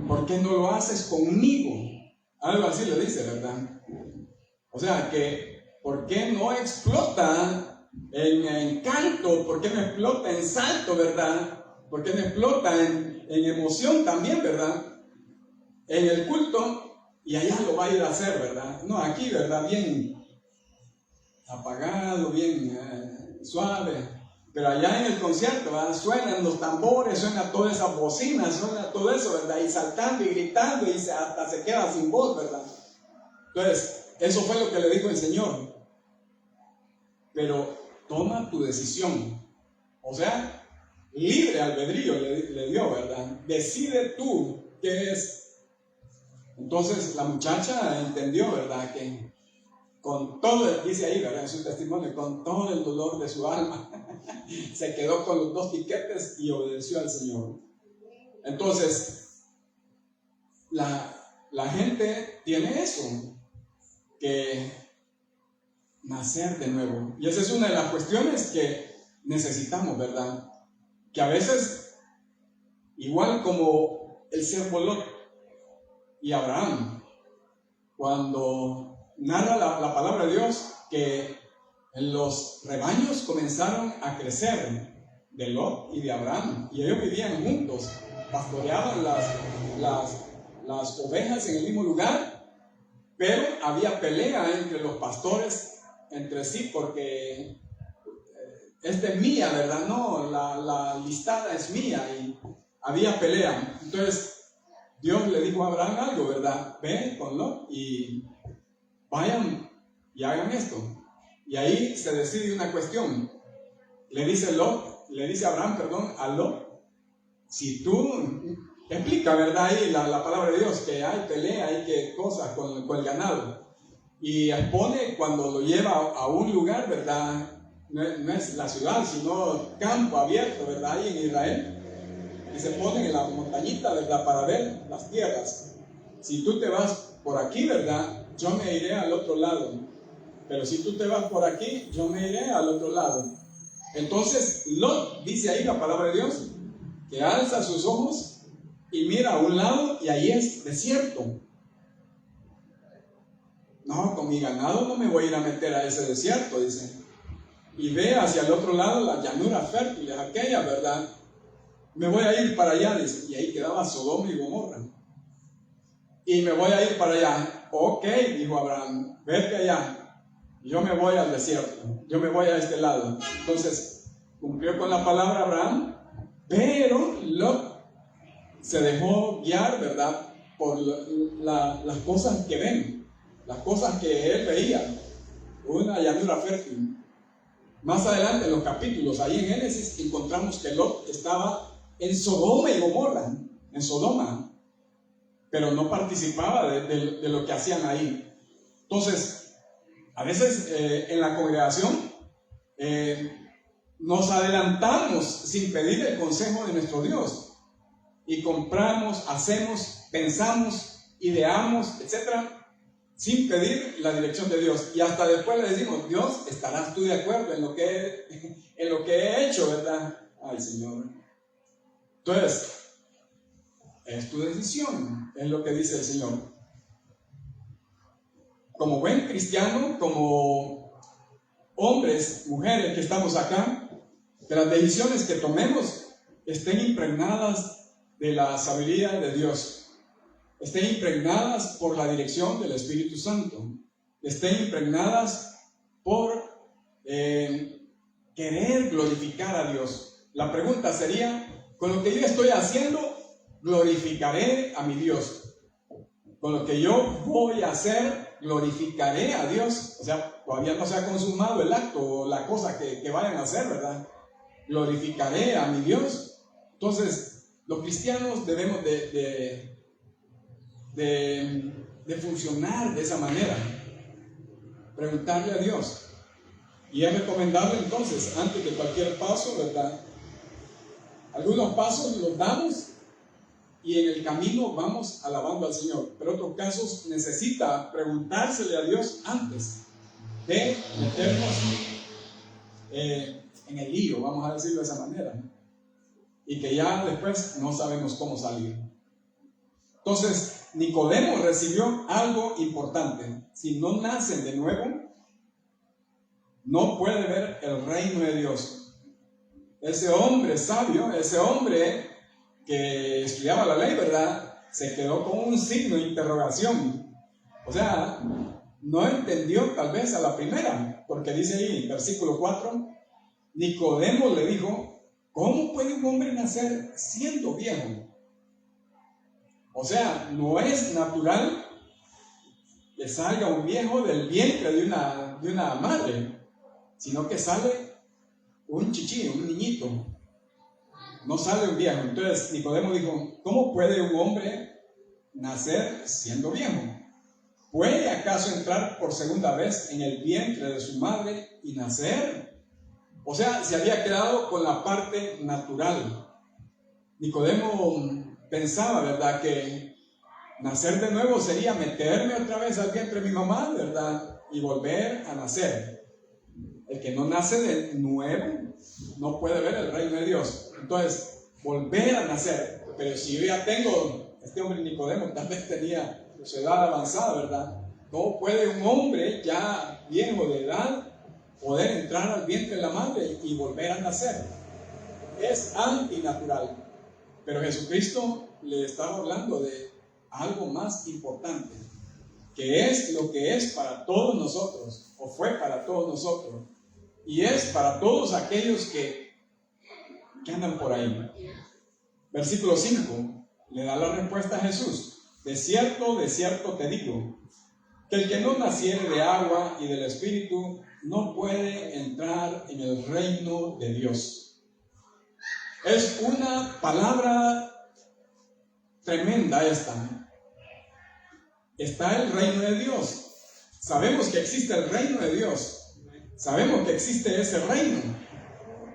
¿por qué no lo haces conmigo? Algo así le dice, ¿verdad? O sea, que ¿por qué no explota en encanto? ¿Por qué no explota en salto, verdad? ¿Por qué no explota en emoción también, verdad? En el culto, y allá lo va a ir a hacer, ¿verdad? No, aquí, ¿verdad? Bien apagado, bien suave. Pero allá en el concierto, ¿verdad? Suenan los tambores, suena todas esas bocinas, suena todo eso, ¿verdad? Y saltando y gritando, y hasta se queda sin voz, ¿verdad? Entonces, eso fue lo que le dijo el Señor. Pero toma tu decisión. O sea, libre albedrío le dio, ¿verdad? Decide tú qué es. Entonces la muchacha entendió, ¿verdad? Que con todo, dice ahí, ¿verdad? En su testimonio, con todo el dolor de su alma, se quedó con los 2 tiquetes y obedeció al Señor. Entonces, la gente tiene eso, que nacer de nuevo. Y esa es una de las cuestiones que necesitamos, ¿verdad? Que a veces, igual como el siervo Lot y Abraham, cuando narra la palabra de Dios que los rebaños comenzaron a crecer de Lot y de Abraham, y ellos vivían juntos, pastoreaban las ovejas en el mismo lugar, pero había pelea entre los pastores entre sí porque esta es mía, ¿verdad? No, la listada es mía y había pelea. Entonces Dios le dijo a Abraham algo, ¿verdad? Ve con Lot y vayan y hagan esto. Y ahí se decide una cuestión. Le dice Abraham, a Lot, si tú explica, ¿verdad? Ahí la palabra de Dios, que hay pelea, hay que cosas con el ganado. Y expone cuando lo lleva a un lugar, ¿verdad? No es la ciudad, sino campo abierto, ¿verdad? Ahí en Israel. Y se ponen en la montañita, ¿verdad? Para ver las tierras. Si tú te vas por aquí, ¿verdad? Yo me iré al otro lado. Pero si tú te vas por aquí, yo me iré al otro lado. Entonces, Lot, dice ahí la palabra de Dios, que alza sus ojos y mira a un lado y ahí es desierto. No, con mi ganado no me voy a ir a meter a ese desierto, dice. Y ve hacia el otro lado las llanuras fértiles, aquellas, ¿verdad? Me voy a ir para allá, dice. Y ahí quedaba Sodoma y Gomorra. Y me voy a ir para allá. Ok, dijo Abraham, vete allá. Yo me voy al desierto. Yo me voy a este lado. Entonces, cumplió con la palabra Abraham, pero Lot se dejó guiar, ¿verdad? Por las cosas que ven, las cosas que él veía. Una llanura fértil. Más adelante en los capítulos, ahí en Génesis, encontramos que Lot estaba en Sodoma y Gomorra, en Sodoma, pero no participaba de lo que hacían ahí. Entonces, a veces en la congregación nos adelantamos sin pedir el consejo de nuestro Dios y compramos, hacemos, pensamos, ideamos, etcétera, sin pedir la dirección de Dios. Y hasta después le decimos, Dios, ¿estarás tú de acuerdo en lo que he hecho, verdad? Ay, Señor. Entonces, es tu decisión, es lo que dice el Señor. Como buen cristiano, como hombres, mujeres que estamos acá, que las decisiones que tomemos estén impregnadas de la sabiduría de Dios, estén impregnadas por la dirección del Espíritu Santo, estén impregnadas por querer glorificar a Dios. La pregunta sería, con lo que yo estoy haciendo, glorificaré a mi Dios. Con lo que yo voy a hacer, glorificaré a Dios. O sea, todavía no se ha consumado el acto o la cosa que vayan a hacer, ¿verdad? Glorificaré a mi Dios. Entonces, los cristianos debemos de funcionar de esa manera. Preguntarle a Dios. Y es recomendable entonces, antes de cualquier paso, ¿verdad? Algunos pasos los damos y en el camino vamos alabando al Señor. Pero otros casos necesita preguntársele a Dios antes de meternos en el lío, vamos a decirlo de esa manera, y que ya después no sabemos cómo salir. Entonces, Nicodemo recibió algo importante. Si no nacen de nuevo, no puede ver el reino de Dios. Ese hombre sabio, ese hombre que estudiaba la ley, ¿verdad? Se quedó con un signo de interrogación. O sea, no entendió tal vez a la primera, porque dice ahí, versículo 4, Nicodemo le dijo, ¿cómo puede un hombre nacer siendo viejo? O sea, no es natural que salga un viejo del vientre de una madre, sino que sale un chichín, un niñito. No sale un viejo. Entonces Nicodemo dijo, ¿cómo puede un hombre nacer siendo viejo? ¿Puede acaso entrar por segunda vez en el vientre de su madre y nacer? O sea, se había quedado con la parte natural. Nicodemo pensaba, ¿verdad?, que nacer de nuevo sería meterme otra vez al vientre de mi mamá, ¿verdad?, y volver a nacer. El que no nace de nuevo no puede ver el reino de Dios. Entonces, volver a nacer. Pero si yo ya tengo, este hombre Nicodemo tal vez tenía su edad avanzada, ¿verdad? ¿Cómo puede un hombre ya viejo de edad poder entrar al vientre de la madre y volver a nacer? Es antinatural. Pero Jesucristo le estaba hablando de algo más importante, que es lo que es para todos nosotros, o fue para todos nosotros. Y es para todos aquellos que andan por ahí. Versículo 5 le da la respuesta a Jesús. De cierto te digo, que el que no naciere de agua y del Espíritu no puede entrar en el reino de Dios. Es una palabra tremenda esta. Está el reino de Dios. Sabemos que existe el reino de Dios. Sabemos que existe ese reino.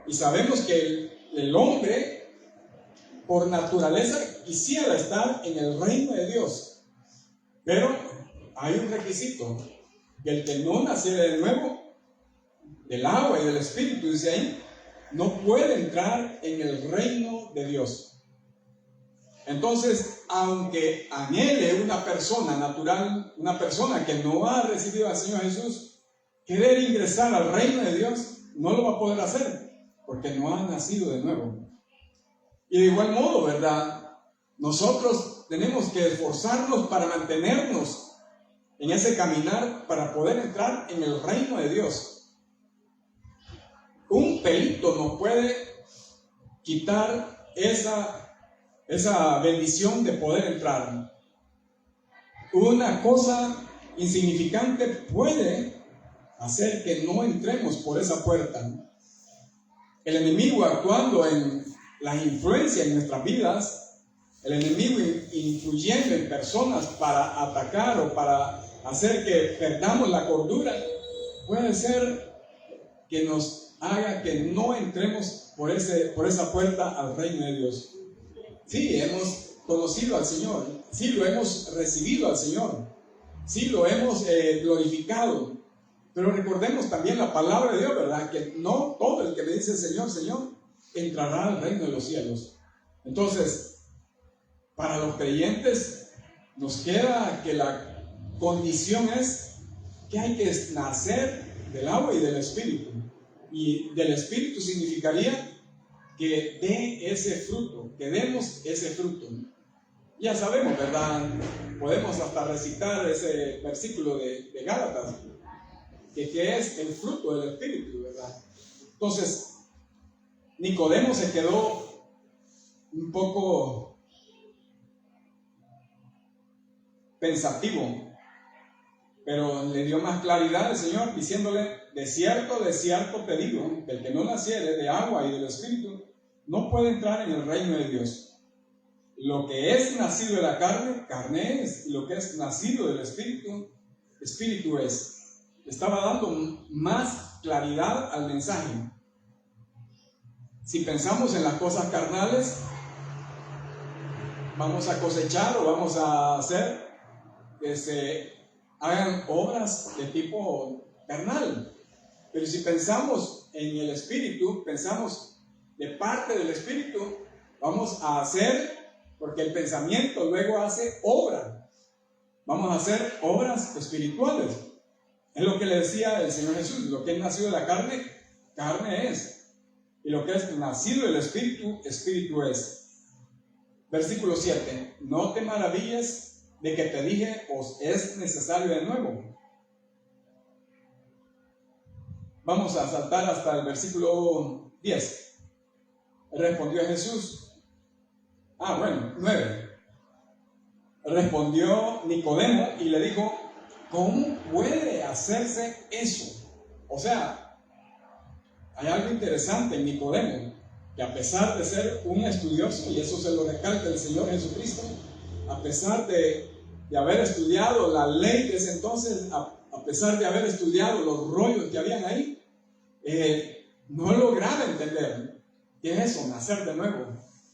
Y sabemos que el hombre, por naturaleza, quisiera estar en el reino de Dios. Pero hay un requisito: que el que no naciere de nuevo, del agua y del Espíritu, dice ahí, no puede entrar en el reino de Dios. Entonces, aunque anhele una persona natural, una persona que no ha recibido al Señor Jesús, querer ingresar al reino de Dios, no lo va a poder hacer, porque no ha nacido de nuevo. Y de igual modo, ¿verdad? Nosotros tenemos que esforzarnos para mantenernos en ese caminar para poder entrar en el reino de Dios. Un pelito nos puede quitar esa bendición de poder entrar. Una cosa insignificante puede hacer que no entremos por esa puerta. El enemigo, actuando en las influencias en nuestras vidas, el enemigo influyendo en personas para atacar o para hacer que perdamos la cordura, puede ser que nos haga que no entremos por esa puerta al reino de Dios. Sí, hemos conocido al Señor, sí lo hemos recibido al Señor, sí lo hemos glorificado, pero recordemos también la palabra de Dios, ¿verdad? Que no todo el que me dice Señor, Señor, entrará al reino de los cielos. Entonces, para los creyentes nos queda que la condición es que hay que nacer del agua y del Espíritu. Y del Espíritu significaría que dé ese fruto, que demos ese fruto. Ya sabemos, ¿verdad? Podemos hasta recitar ese versículo de Gálatas, que es el fruto del Espíritu, ¿verdad? Entonces, Nicodemo se quedó un poco pensativo, pero le dio más claridad al Señor diciéndole: de cierto te digo, que el que no naciere de agua y del Espíritu no puede entrar en el reino de Dios. Lo que es nacido de la carne, carne es, y lo que es nacido del Espíritu, Espíritu es. Estaba dando más claridad al mensaje. Si pensamos en las cosas carnales, vamos a cosechar o vamos a hacer que se hagan obras de tipo carnal. Pero si pensamos en el Espíritu, pensamos de parte del Espíritu, vamos a hacer, porque el pensamiento luego hace obra. Vamos a hacer obras espirituales. Es lo que le decía el Señor Jesús: lo que es nacido de la carne, carne es. Y lo que es nacido del Espíritu, Espíritu es. Versículo 7. No te maravilles de que te dije, os es necesario de nuevo. Vamos a saltar hasta el versículo 10. Respondió Jesús. 9. Respondió Nicodemo y le dijo: ¿cómo puede hacerse eso? O sea, hay algo interesante en Nicodemo, que a pesar de ser un estudioso, y eso se lo recalca el Señor Jesucristo, a pesar de haber estudiado la ley de ese entonces, a pesar de haber estudiado los rollos que habían ahí, no lograba entender qué es eso, nacer de nuevo.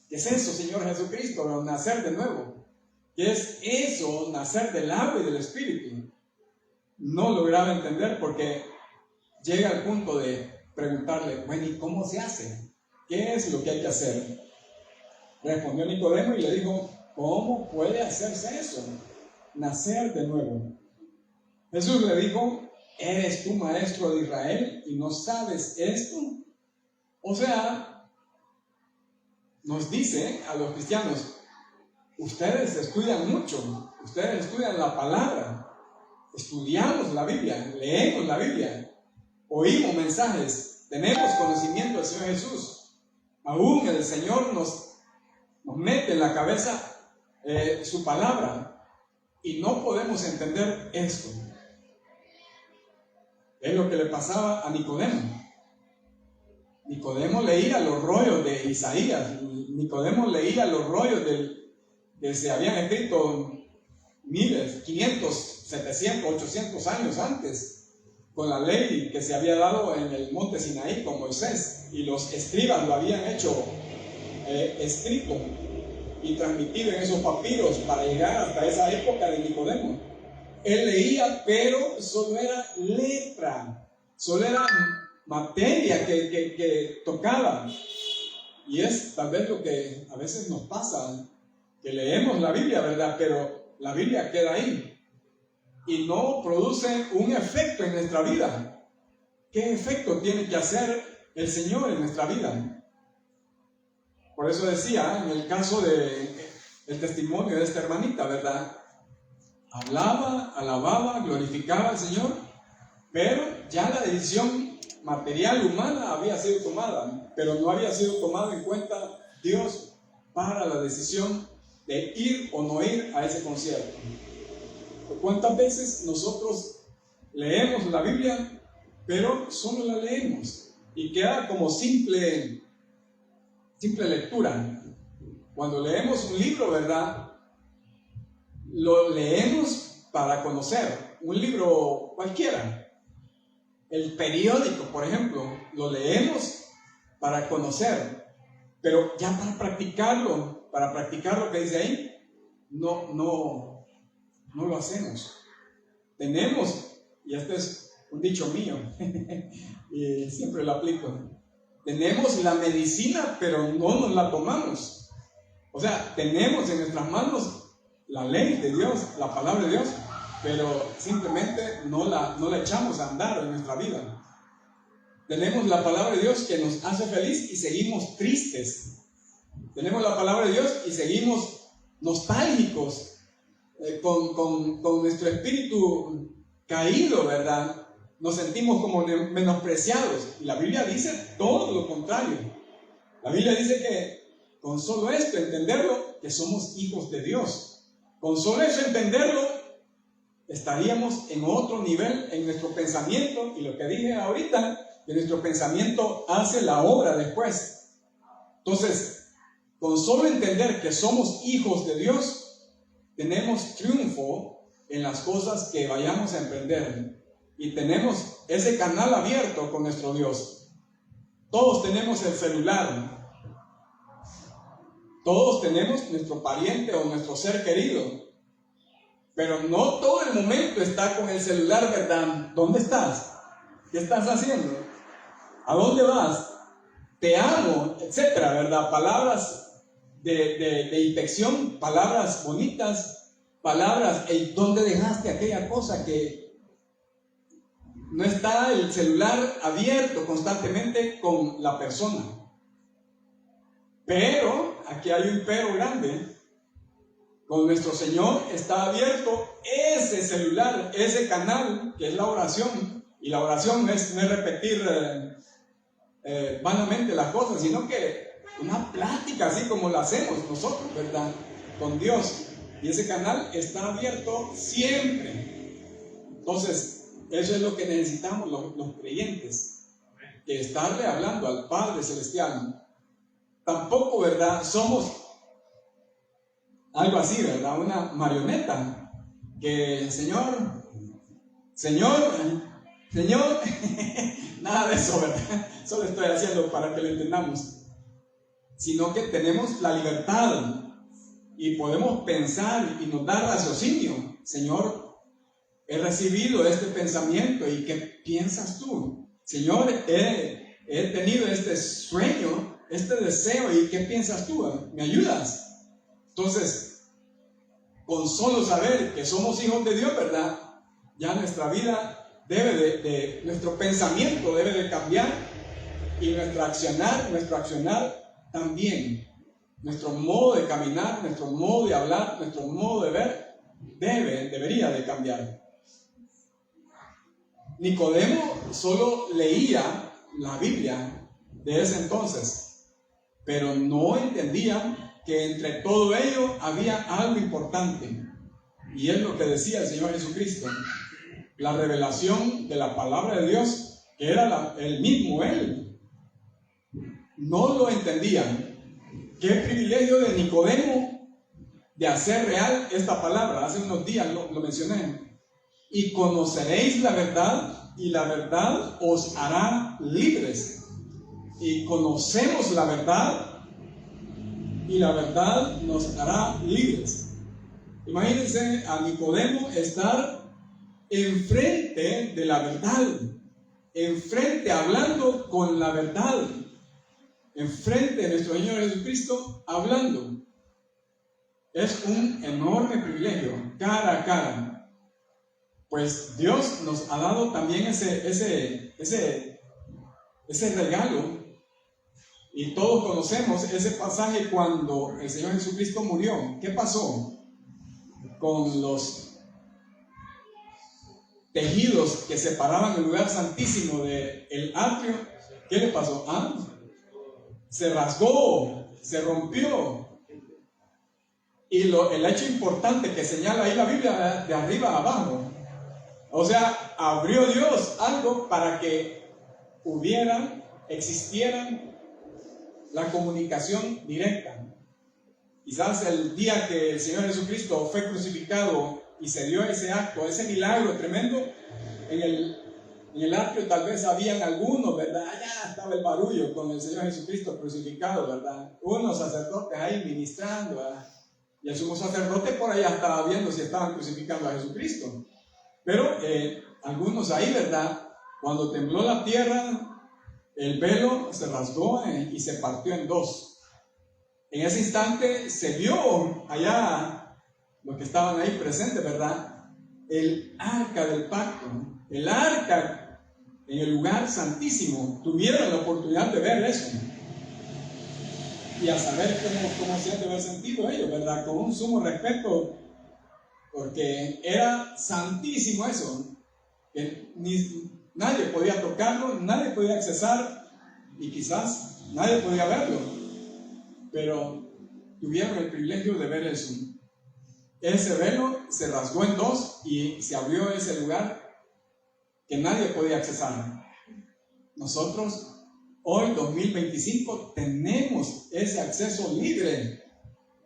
¿Qué es eso, Señor Jesucristo, nacer de nuevo? ¿Qué es eso, nacer del agua y del Espíritu? No lograba entender, porque llega al punto de preguntarle: bueno, ¿y cómo se hace? ¿Qué es lo que hay que hacer? Respondió Nicodemo y le dijo: ¿cómo puede hacerse eso? Nacer de nuevo. Jesús le dijo: ¿eres tú maestro de Israel y no sabes esto? O sea, nos dice a los cristianos: ustedes estudian mucho, ustedes estudian la palabra, estudiamos la Biblia, leemos la Biblia, oímos mensajes, tenemos conocimiento del Señor Jesús. Aún el Señor nos mete en la cabeza su palabra y no podemos entender esto. Es lo que le pasaba a Nicodemo. Nicodemo leía los rollos de Isaías, Nicodemo leía los rollos que se habían escrito miles, 500, 700, 800 años antes, con la ley que se había dado en el monte Sinaí con Moisés, y los escribas lo habían hecho escrito y transmitido en esos papiros para llegar hasta esa época de Nicodemo. Él leía, pero solo era letra, solo era materia que tocaba. Y es tal vez lo que a veces nos pasa, que leemos la Biblia, ¿verdad? Pero la Biblia queda ahí y no produce un efecto en nuestra vida. ¿Qué efecto tiene que hacer el Señor en nuestra vida? Por eso decía, en el caso del testimonio de esta hermanita, ¿verdad? Hablaba, alababa, glorificaba al Señor, pero ya la decisión material humana había sido tomada, pero no había sido tomado en cuenta Dios para la decisión de ir o no ir a ese concierto. ¿Cuántas veces nosotros leemos la Biblia, pero solo la leemos y queda como simple lectura? Cuando leemos un libro, ¿verdad? Lo leemos para conocer, un libro cualquiera. El periódico, por ejemplo, lo leemos para conocer, pero ya para practicar lo que dice ahí, no lo hacemos. Tenemos, y este es un dicho mío, y siempre lo aplico, tenemos la medicina, pero no nos la tomamos. O sea, tenemos en nuestras manos la ley de Dios, la palabra de Dios, pero simplemente no la echamos a andar en nuestra vida. Tenemos la palabra de Dios que nos hace feliz y seguimos tristes. Tenemos la palabra de Dios y seguimos nostálgicos, con nuestro espíritu caído, ¿verdad? Nos sentimos como menospreciados. Y la Biblia dice todo lo contrario. La Biblia dice que con solo esto, entenderlo, que somos hijos de Dios. Con solo eso entenderlo, estaríamos en otro nivel en nuestro pensamiento, y lo que dije ahorita, que nuestro pensamiento hace la obra después. Entonces, con solo entender que somos hijos de Dios, tenemos triunfo en las cosas que vayamos a emprender, y tenemos ese canal abierto con nuestro Dios. Todos tenemos el celular, todos tenemos nuestro pariente o nuestro ser querido, pero no todo el momento está con el celular, ¿verdad? ¿Dónde estás? ¿Qué estás haciendo? ¿A dónde vas? Te amo, etcétera, ¿verdad? Palabras de infección, palabras bonitas, palabras, ¿dónde dejaste aquella cosa? Que no está el celular abierto constantemente con la persona. Pero, aquí hay un pero grande, con nuestro Señor está abierto ese celular, ese canal, que es la oración. Y la oración no es repetir vanamente las cosas, sino que una plática así como la hacemos nosotros, ¿verdad? Con Dios. Y ese canal está abierto siempre. Entonces, eso es lo que necesitamos los creyentes, que estarle hablando al Padre Celestial. Tampoco, ¿verdad? Somos algo así, ¿verdad? Una marioneta que Señor, nada de eso, ¿verdad? Solo estoy haciendo para que lo entendamos. Sino que tenemos la libertad y podemos pensar y nos da raciocinio. Señor, he recibido este pensamiento, ¿y qué piensas tú? Señor, he tenido este sueño, este deseo, ¿y qué piensas tú? ¿Me ayudas? Entonces, con solo saber que somos hijos de Dios, ¿verdad? Ya nuestra vida nuestro pensamiento debe de cambiar, y nuestro accionar también. Nuestro modo de caminar, nuestro modo de hablar, nuestro modo de ver debería de cambiar. Nicodemo solo leía la Biblia de ese entonces, pero no entendía que entre todo ello había algo importante, y es lo que decía el Señor Jesucristo, la revelación de la palabra de Dios, que era el mismo Él. No lo entendían. Qué privilegio de Nicodemo de hacer real esta palabra. Hace unos días lo mencioné. Y conoceréis la verdad, y la verdad os hará libres. Y conocemos la verdad, y la verdad nos hará libres. Imagínense a Nicodemo estar enfrente de la verdad, enfrente, hablando con la verdad, enfrente de nuestro Señor Jesucristo, hablando. Es un enorme privilegio, cara a cara. Pues Dios nos ha dado también ese regalo. Y todos conocemos ese pasaje cuando el Señor Jesucristo murió. ¿Qué pasó con los tejidos que separaban el lugar santísimo del atrio? ¿Qué le pasó? Se rasgó, se rompió. Y el hecho importante que señala ahí la Biblia de arriba a abajo, o sea, abrió Dios algo para que existieran la comunicación directa. Quizás el día que el Señor Jesucristo fue crucificado y se dio ese acto, ese milagro tremendo, en el atrio tal vez habían algunos, ¿verdad? Allá estaba el barullo con el Señor Jesucristo crucificado, ¿verdad? Unos sacerdotes ahí ministrando, ¿verdad? Y el sumo sacerdote por allá estaba viendo si estaban crucificando a Jesucristo. Pero algunos ahí, ¿verdad? Cuando tembló la tierra, el velo se rasgó y se partió en dos. En ese instante se vio allá, los que estaban ahí presentes, ¿verdad? El arca del pacto, el arca en el lugar santísimo. Tuvieron la oportunidad de ver eso y a saber cómo se han de haber sentido ellos, ¿verdad? Con un sumo respeto, porque era santísimo eso, que nadie podía tocarlo, nadie podía accesar y quizás nadie podía verlo, pero tuvieron el privilegio de ver eso. Ese velo se rasgó en dos y se abrió ese lugar que nadie podía accesar. Nosotros hoy, 2025, tenemos ese acceso libre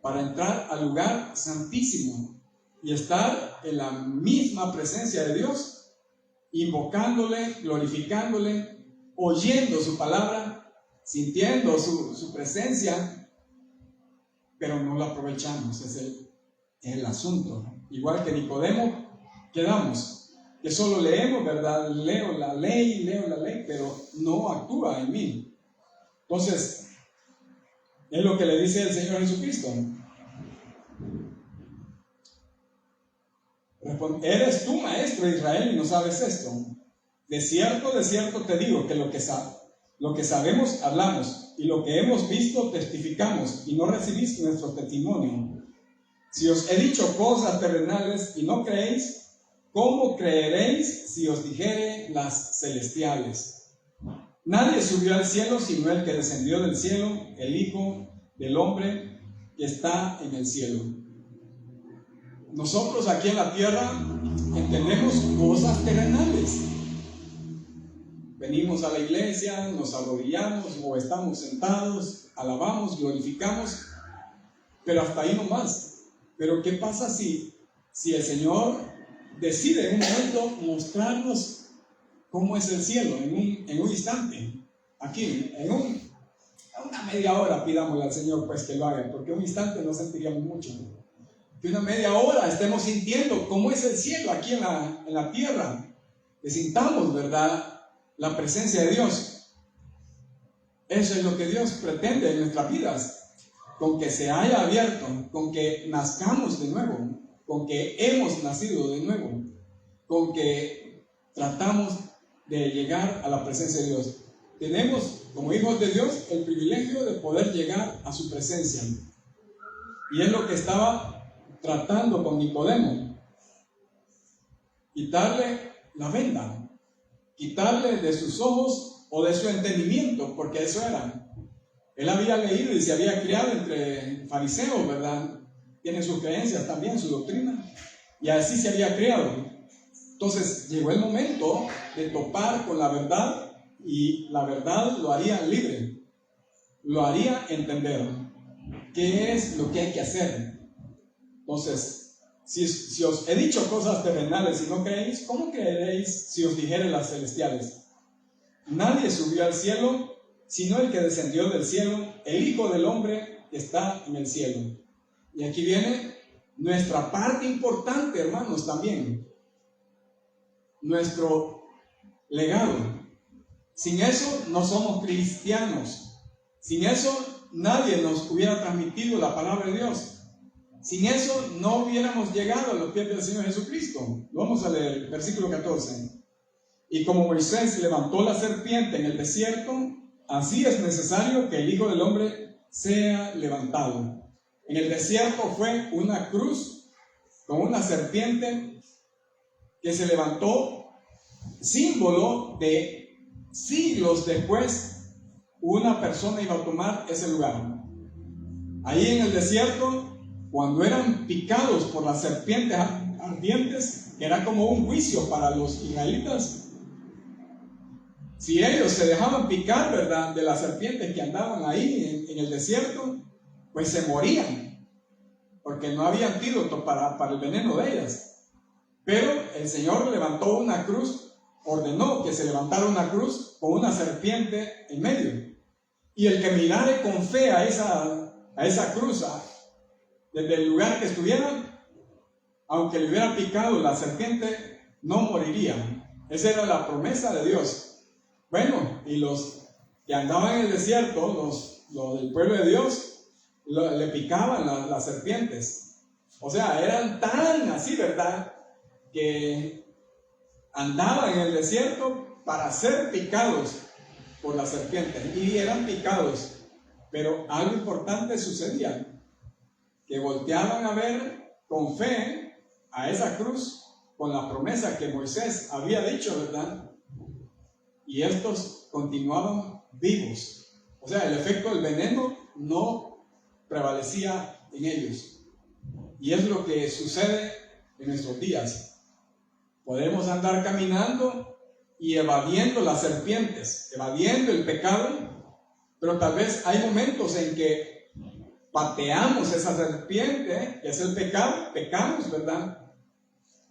para entrar al lugar santísimo y estar en la misma presencia de Dios, invocándole, glorificándole, oyendo su palabra, sintiendo su presencia, pero no la aprovechamos. Es el asunto. Igual que Nicodemo, quedamos que solo leemos, ¿verdad? Leo la ley, pero no actúa en mí. Entonces, es lo que le dice el Señor Jesucristo. ¿Eres tú, maestro de Israel, y no sabes esto? De cierto te digo que lo que sabemos hablamos, y lo que hemos visto testificamos, y no recibís nuestro testimonio. Si os he dicho cosas terrenales y no creéis, ¿cómo creeréis si os dijere las celestiales? Nadie subió al cielo sino el que descendió del cielo, el Hijo del Hombre que está en el cielo. Nosotros aquí en la tierra entendemos cosas terrenales. Venimos a la iglesia, nos arrodillamos o estamos sentados, alabamos, glorificamos, pero hasta ahí no más. Pero ¿qué pasa si el Señor decide en un momento mostrarnos cómo es el cielo en un instante? Aquí, en una media hora pidámosle al Señor pues que lo haga, porque un instante no sentiríamos mucho. Que una media hora estemos sintiendo cómo es el cielo aquí en la tierra, que sintamos, ¿verdad?, la presencia de Dios. Eso es lo que Dios pretende en nuestras vidas, con que se haya abierto, con que nazcamos de nuevo, con que hemos nacido de nuevo, con que tratamos de llegar a la presencia de Dios. Tenemos, como hijos de Dios, el privilegio de poder llegar a su presencia. Y es lo que estaba tratando con Nicodemo. Quitarle la venda. quitarle de sus ojos o de su entendimiento, porque eso era. Él había leído y se había criado entre fariseos, ¿verdad? Tiene sus creencias también, su doctrina, y así se había criado. Entonces llegó el momento de topar con la verdad, y la verdad lo haría libre, lo haría entender qué es lo que hay que hacer. Entonces, si os he dicho cosas terrenales y no creéis, ¿cómo creeréis si os dijere las celestiales? Nadie subió al cielo, sino el que descendió del cielo, el Hijo del Hombre que está en el cielo. Y aquí viene nuestra parte importante, hermanos, también. Nuestro legado. Sin eso no somos cristianos. Sin eso nadie nos hubiera transmitido la palabra de Dios. Sin eso no hubiéramos llegado a los pies del Señor Jesucristo. Lo vamos a leer, versículo 14. Y como Moisés levantó la serpiente en el desierto, así es necesario que el Hijo del Hombre sea levantado. En el desierto fue una cruz con una serpiente que se levantó, símbolo de siglos después una persona iba a tomar ese lugar. Ahí en el desierto, cuando eran picados por las serpientes ardientes, que era como un juicio para los israelitas, si ellos se dejaban picar, ¿verdad?, de las serpientes que andaban ahí en el desierto, pues se morían, porque no había antídoto para el veneno de ellas. Pero el Señor levantó una cruz, ordenó que se levantara una cruz con una serpiente en medio. Y el que mirare con fe a esa cruz, desde el lugar que estuviera, aunque le hubiera picado la serpiente, no moriría. Esa era la promesa de Dios. Bueno, y los que andaban en el desierto, los del pueblo de Dios, le picaban las serpientes. O sea, eran tan así, ¿verdad?, que andaban en el desierto para ser picados por las serpientes. Y eran picados. Pero algo importante sucedía, que volteaban a ver con fe a esa cruz, con la promesa que Moisés había dicho, ¿verdad? Y estos continuaban vivos. O sea, el efecto del veneno no prevalecía en ellos. Y es lo que sucede en nuestros días. Podemos andar caminando y evadiendo las serpientes, evadiendo el pecado, pero tal vez hay momentos en que pateamos esa serpiente, que es el pecado, pecamos, ¿verdad?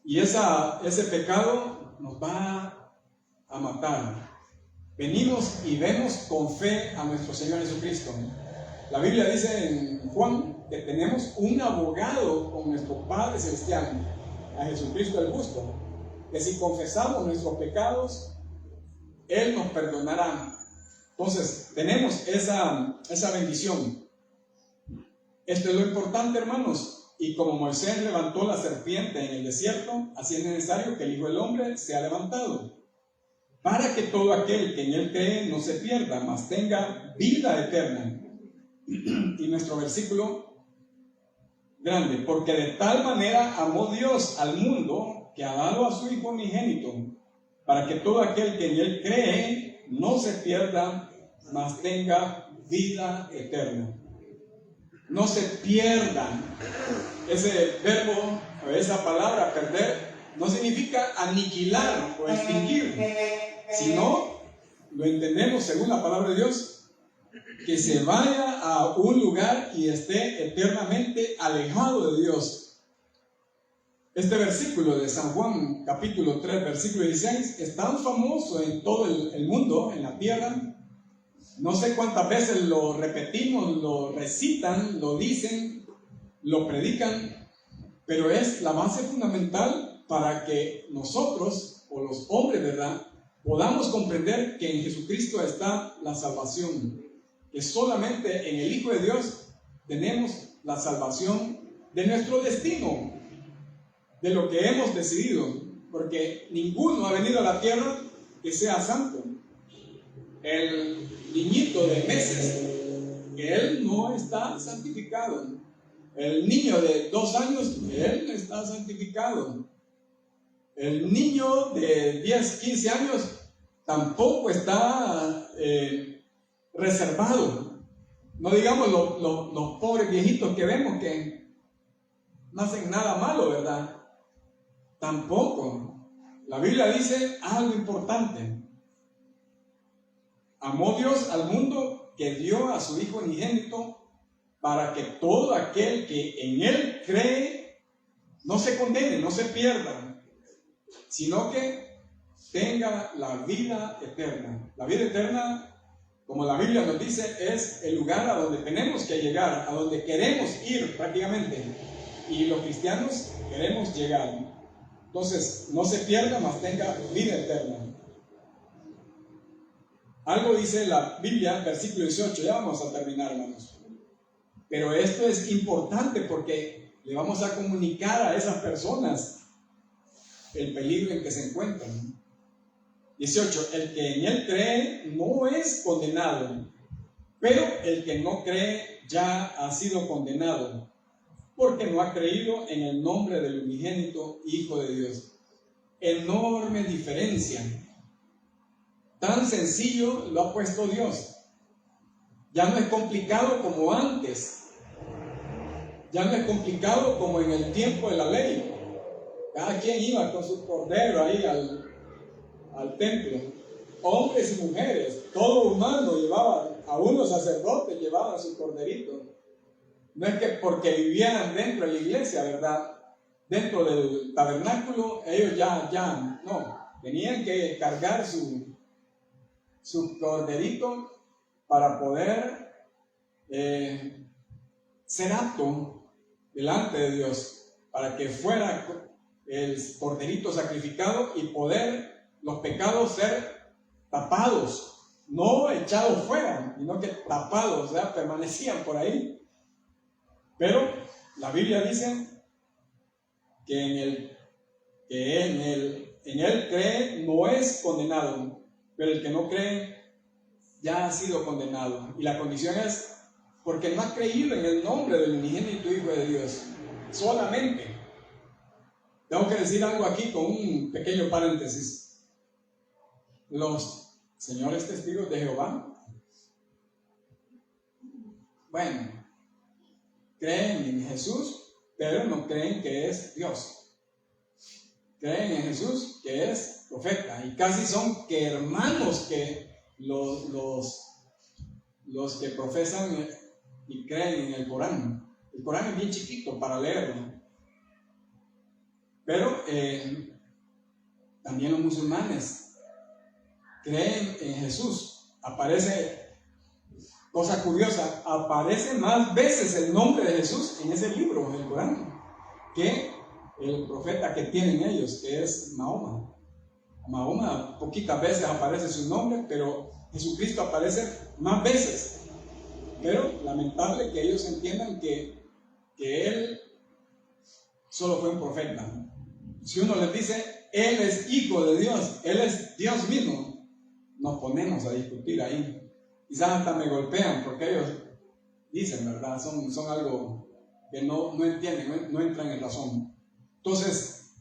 Y ese pecado nos va a matar. Venimos y vemos con fe a nuestro Señor Jesucristo. La Biblia dice en Juan que tenemos un abogado con nuestro Padre Celestial, a Jesucristo el justo, que si confesamos nuestros pecados, Él nos perdonará. Entonces, tenemos esa bendición. Esto es lo importante, hermanos. Y como Moisés levantó la serpiente en el desierto, así es necesario que el Hijo del Hombre sea levantado, para que todo aquel que en Él cree no se pierda, mas tenga vida eterna. Y nuestro versículo grande, porque de tal manera amó Dios al mundo, que ha dado a su Hijo unigénito, para que todo aquel que en Él cree no se pierda, mas tenga vida eterna. No se pierdan. Ese verbo, o esa palabra, perder, no significa aniquilar o extinguir, sino, lo entendemos según la palabra de Dios, que se vaya a un lugar y esté eternamente alejado de Dios. Este versículo de San Juan, capítulo 3, versículo 16, es tan famoso en todo el mundo, en la tierra. No sé cuántas veces lo repetimos, lo recitan, lo dicen, lo predican, pero es la base fundamental para que nosotros, o los hombres, ¿verdad?, podamos comprender que en Jesucristo está la salvación, que solamente en el Hijo de Dios tenemos la salvación de nuestro destino, de lo que hemos decidido, porque ninguno ha venido a la tierra que sea santo. El niñito de meses, que él no está santificado. El niño de 2 años, él no está santificado. El niño de 10, 15 años tampoco está reservado. No digamos los pobres viejitos que vemos que no hacen nada malo, ¿verdad? Tampoco. La Biblia dice algo importante. Amó Dios al mundo que dio a su Hijo unigénito para que todo aquel que en Él cree no se condene, no se pierda, sino que tenga la vida eterna. La vida eterna, como la Biblia nos dice, es el lugar a donde tenemos que llegar, a donde queremos ir prácticamente. Y los cristianos queremos llegar. Entonces, no se pierda, mas tenga vida eterna. Algo dice la Biblia, versículo 18, ya vamos a terminar, hermanos. Pero esto es importante porque le vamos a comunicar a esas personas el peligro en que se encuentran. 18, el que en Él cree no es condenado, pero el que no cree ya ha sido condenado, porque no ha creído en el nombre del unigénito Hijo de Dios. Enorme diferencia. Tan sencillo lo ha puesto Dios. Ya no es complicado como antes. Ya no es complicado como en el tiempo de la ley. Cada quien iba con su cordero ahí al templo. Hombres y mujeres, todo humano llevaba, a unos sacerdotes llevaban su corderito. No es que porque vivían dentro de la iglesia, ¿verdad? Dentro del tabernáculo, ellos no. Tenían que cargar su corderito para poder ser apto delante de Dios, para que fuera el corderito sacrificado y poder los pecados ser tapados, no echados fuera, sino que tapados, ¿verdad? Permanecían por ahí. Pero la Biblia dice que en él cree no es condenado, pero el que no cree ya ha sido condenado. Y la condición es porque no ha creído en el nombre del unigénito Hijo de Dios. Solamente. Tengo que decir algo aquí con un pequeño paréntesis. Los señores testigos de Jehová, bueno, creen en Jesús, pero no creen que es Dios. Creen en Jesús, que es profeta, y casi son que hermanos que los que profesan y creen en el Corán. El Corán es bien chiquito para leerlo. Pero también los musulmanes creen en Jesús. Aparece, cosa curiosa, aparece más veces el nombre de Jesús en ese libro, en el Corán, que el profeta que tienen ellos, que es Mahoma. Mahoma poquitas veces aparece su nombre, pero Jesucristo aparece más veces. Pero lamentable que ellos entiendan que Él solo fue un profeta. Si uno les dice, Él es Hijo de Dios, Él es Dios mismo, nos ponemos a discutir ahí. Quizás hasta me golpean porque ellos dicen, ¿verdad? Son algo que no entienden, no entran en razón. Entonces,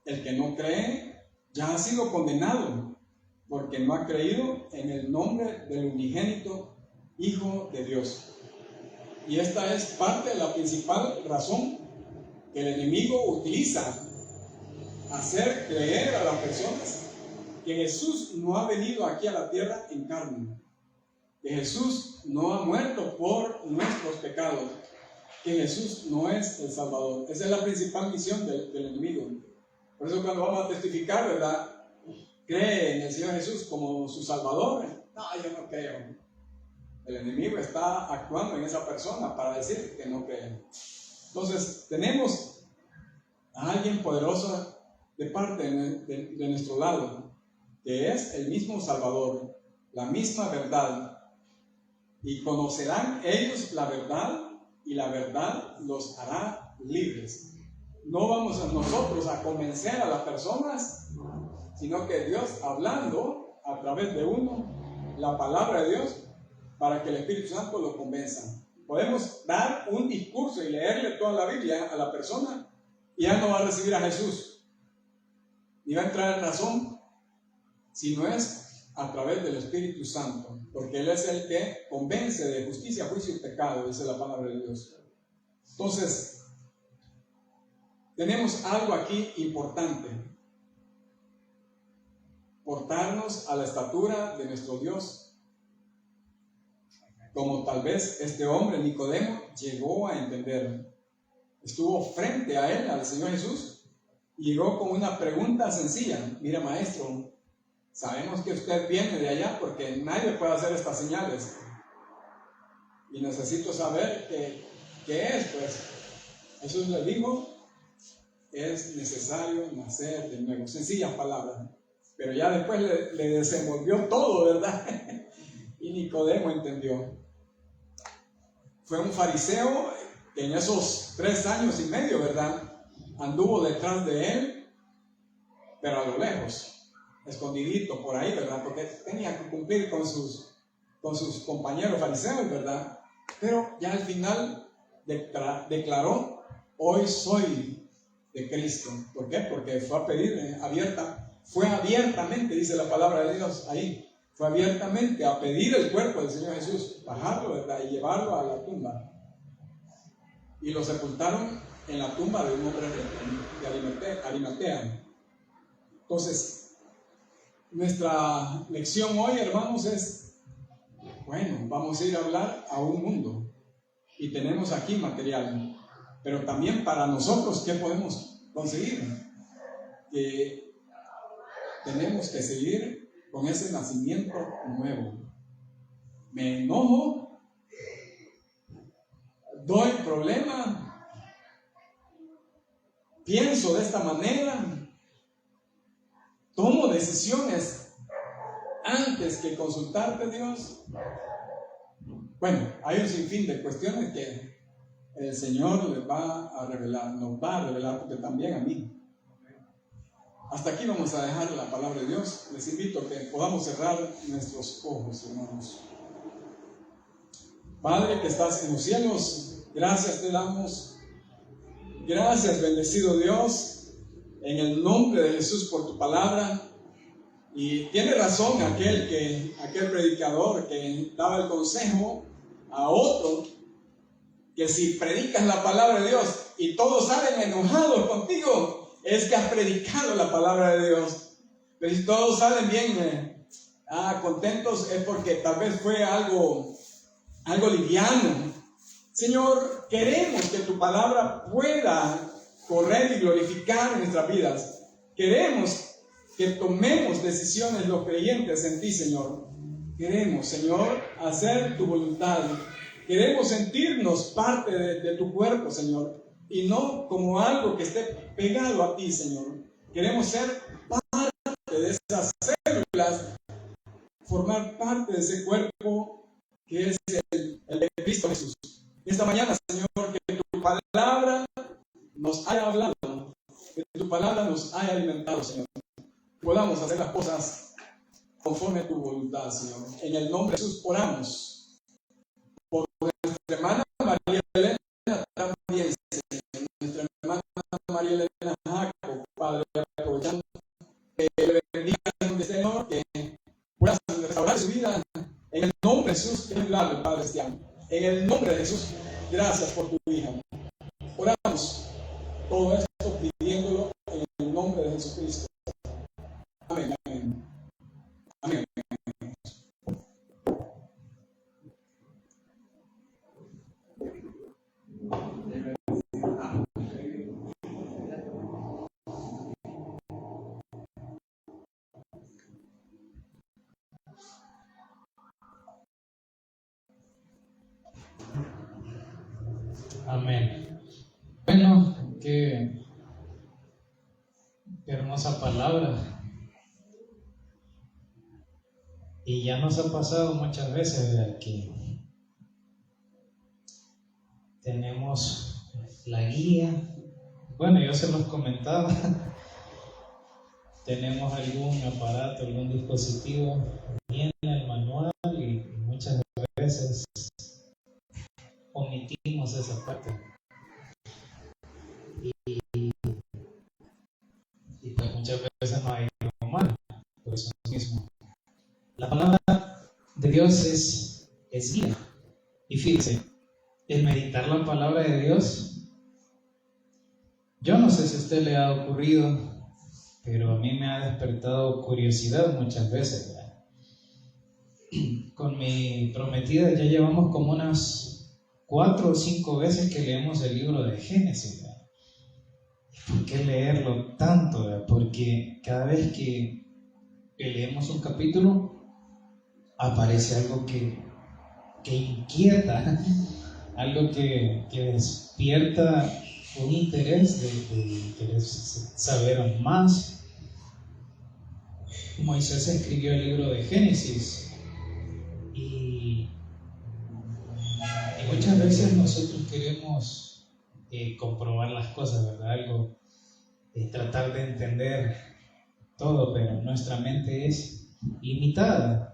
el que no cree ya ha sido condenado porque no ha creído en el nombre del unigénito Hijo de Dios. Y esta es parte de la principal razón que el enemigo utiliza: hacer creer a las personas que Jesús no ha venido aquí a la tierra en carne, que Jesús no ha muerto por nuestros pecados, que Jesús no es el Salvador. Esa es la principal misión del enemigo. Por eso cuando vamos a testificar, ¿verdad? ¿Cree en el Señor Jesús como su Salvador? No, yo no creo. El enemigo está actuando en esa persona para decir que no cree. Entonces, tenemos a alguien poderoso de parte de nuestro lado, que es el mismo Salvador, la misma verdad. Y conocerán ellos la verdad, y la verdad los hará libres. No vamos nosotros a convencer a las personas, sino que Dios, hablando a través de uno, la palabra de Dios, para que el Espíritu Santo lo convenza. Podemos dar un discurso y leerle toda la Biblia a la persona y ya no va a recibir a Jesús. ni va a entrar en razón si no es a través del Espíritu Santo, porque Él es el que convence de justicia, juicio y pecado, dice la palabra de Dios. Entonces, tenemos algo aquí importante: portarnos a la estatura de nuestro Dios, como tal vez este hombre Nicodemo llegó a entender. Estuvo frente a él, al Señor Jesús, y llegó con una pregunta sencilla: mira, maestro, sabemos que usted viene de allá porque nadie puede hacer estas señales, y necesito saber qué es. Pues Jesús le dijo: es necesario nacer de nuevo. Sencillas palabras, pero ya después le desenvolvió todo, ¿verdad? Y Nicodemo entendió. Fue un fariseo que en esos 3 años y medio, ¿verdad?, anduvo detrás de él, pero a lo lejos, escondidito por ahí, ¿verdad?, porque tenía que cumplir con sus compañeros fariseos, ¿verdad? Pero ya al final declaró: hoy soy de Cristo. ¿Por qué? Porque fue a pedir fue abiertamente, dice la palabra de Dios ahí, fue abiertamente a pedir el cuerpo del Señor Jesús, bajarlo, ¿verdad?, y llevarlo a la tumba. Y lo sepultaron en la tumba de un hombre rico, de Arimatea. Entonces, nuestra lección hoy, hermanos, es: bueno, vamos a ir a hablar a un mundo y tenemos aquí material, pero también para nosotros, ¿qué podemos conseguir? Que tenemos que seguir con ese nacimiento nuevo. Me enojo, doy problema, pienso de esta manera, tomo decisiones antes que consultarte, Dios. Bueno, hay un sinfín de cuestiones que el Señor les va a revelar, nos va a revelar, porque también a mí. Hasta aquí vamos a dejar la palabra de Dios. Les invito a que podamos cerrar nuestros ojos, hermanos. Padre que estás en los cielos, gracias te damos. Gracias, bendecido Dios, en el nombre de Jesús, por tu palabra. Y tiene razón aquel predicador que daba el consejo a otro, que si predicas la palabra de Dios y todos salen enojados contigo, es que has predicado la palabra de Dios. Pero si todos salen bien contentos, es porque tal vez fue algo liviano. Señor, queremos que tu palabra pueda correr y glorificar en nuestras vidas. Queremos que tomemos decisiones los creyentes en ti, Señor. Queremos, Señor, hacer tu voluntad. Queremos sentirnos parte de tu cuerpo, Señor, y no como algo que esté pegado a ti, Señor. Queremos ser parte de esas células, formar parte de ese cuerpo que es el de Cristo Jesús. Esta mañana, Señor, que tu palabra nos haya hablado, que tu palabra nos haya alimentado, Señor. Podamos hacer las cosas conforme a tu voluntad, Señor. En el nombre de Jesús oramos por nuestra hermana María Elena también, Señor. Nuestra hermana María Elena Jacob, Padre, aprovechando que le bendiga donde esté, Señor, que pueda restaurar su vida. En el nombre de Jesús, que hablarle, Padre Cristiano. En el nombre de Jesús, gracias por tu hija. Oramos todo esto pidiéndolo en el nombre de Jesucristo. Amén, amén. Amén. Amén. Bueno, qué hermosa palabra. Y ya nos ha pasado muchas veces de que tenemos la guía. Bueno, yo se los comentaba. Tenemos algún aparato, algún dispositivo, viene el manual y muchas veces omitimos esa parte. Y pues muchas veces no hay algo malo. Por eso mismo, la palabra de Dios es guía. Y fíjense, el meditar la palabra de Dios, yo no sé si a usted le ha ocurrido, pero a mí me ha despertado curiosidad muchas veces, ¿verdad? Con mi prometida ya llevamos como unas 4 o 5 veces que leemos el libro de Génesis, ¿verdad? ¿Por qué leerlo tanto, verdad? Porque cada vez que leemos un capítulo aparece algo que inquieta, algo que despierta un interés de querer saber más. Moisés escribió el libro de Génesis y muchas veces nosotros queremos comprobar las cosas, ¿verdad? Algo, tratar de entender todo, pero nuestra mente es limitada.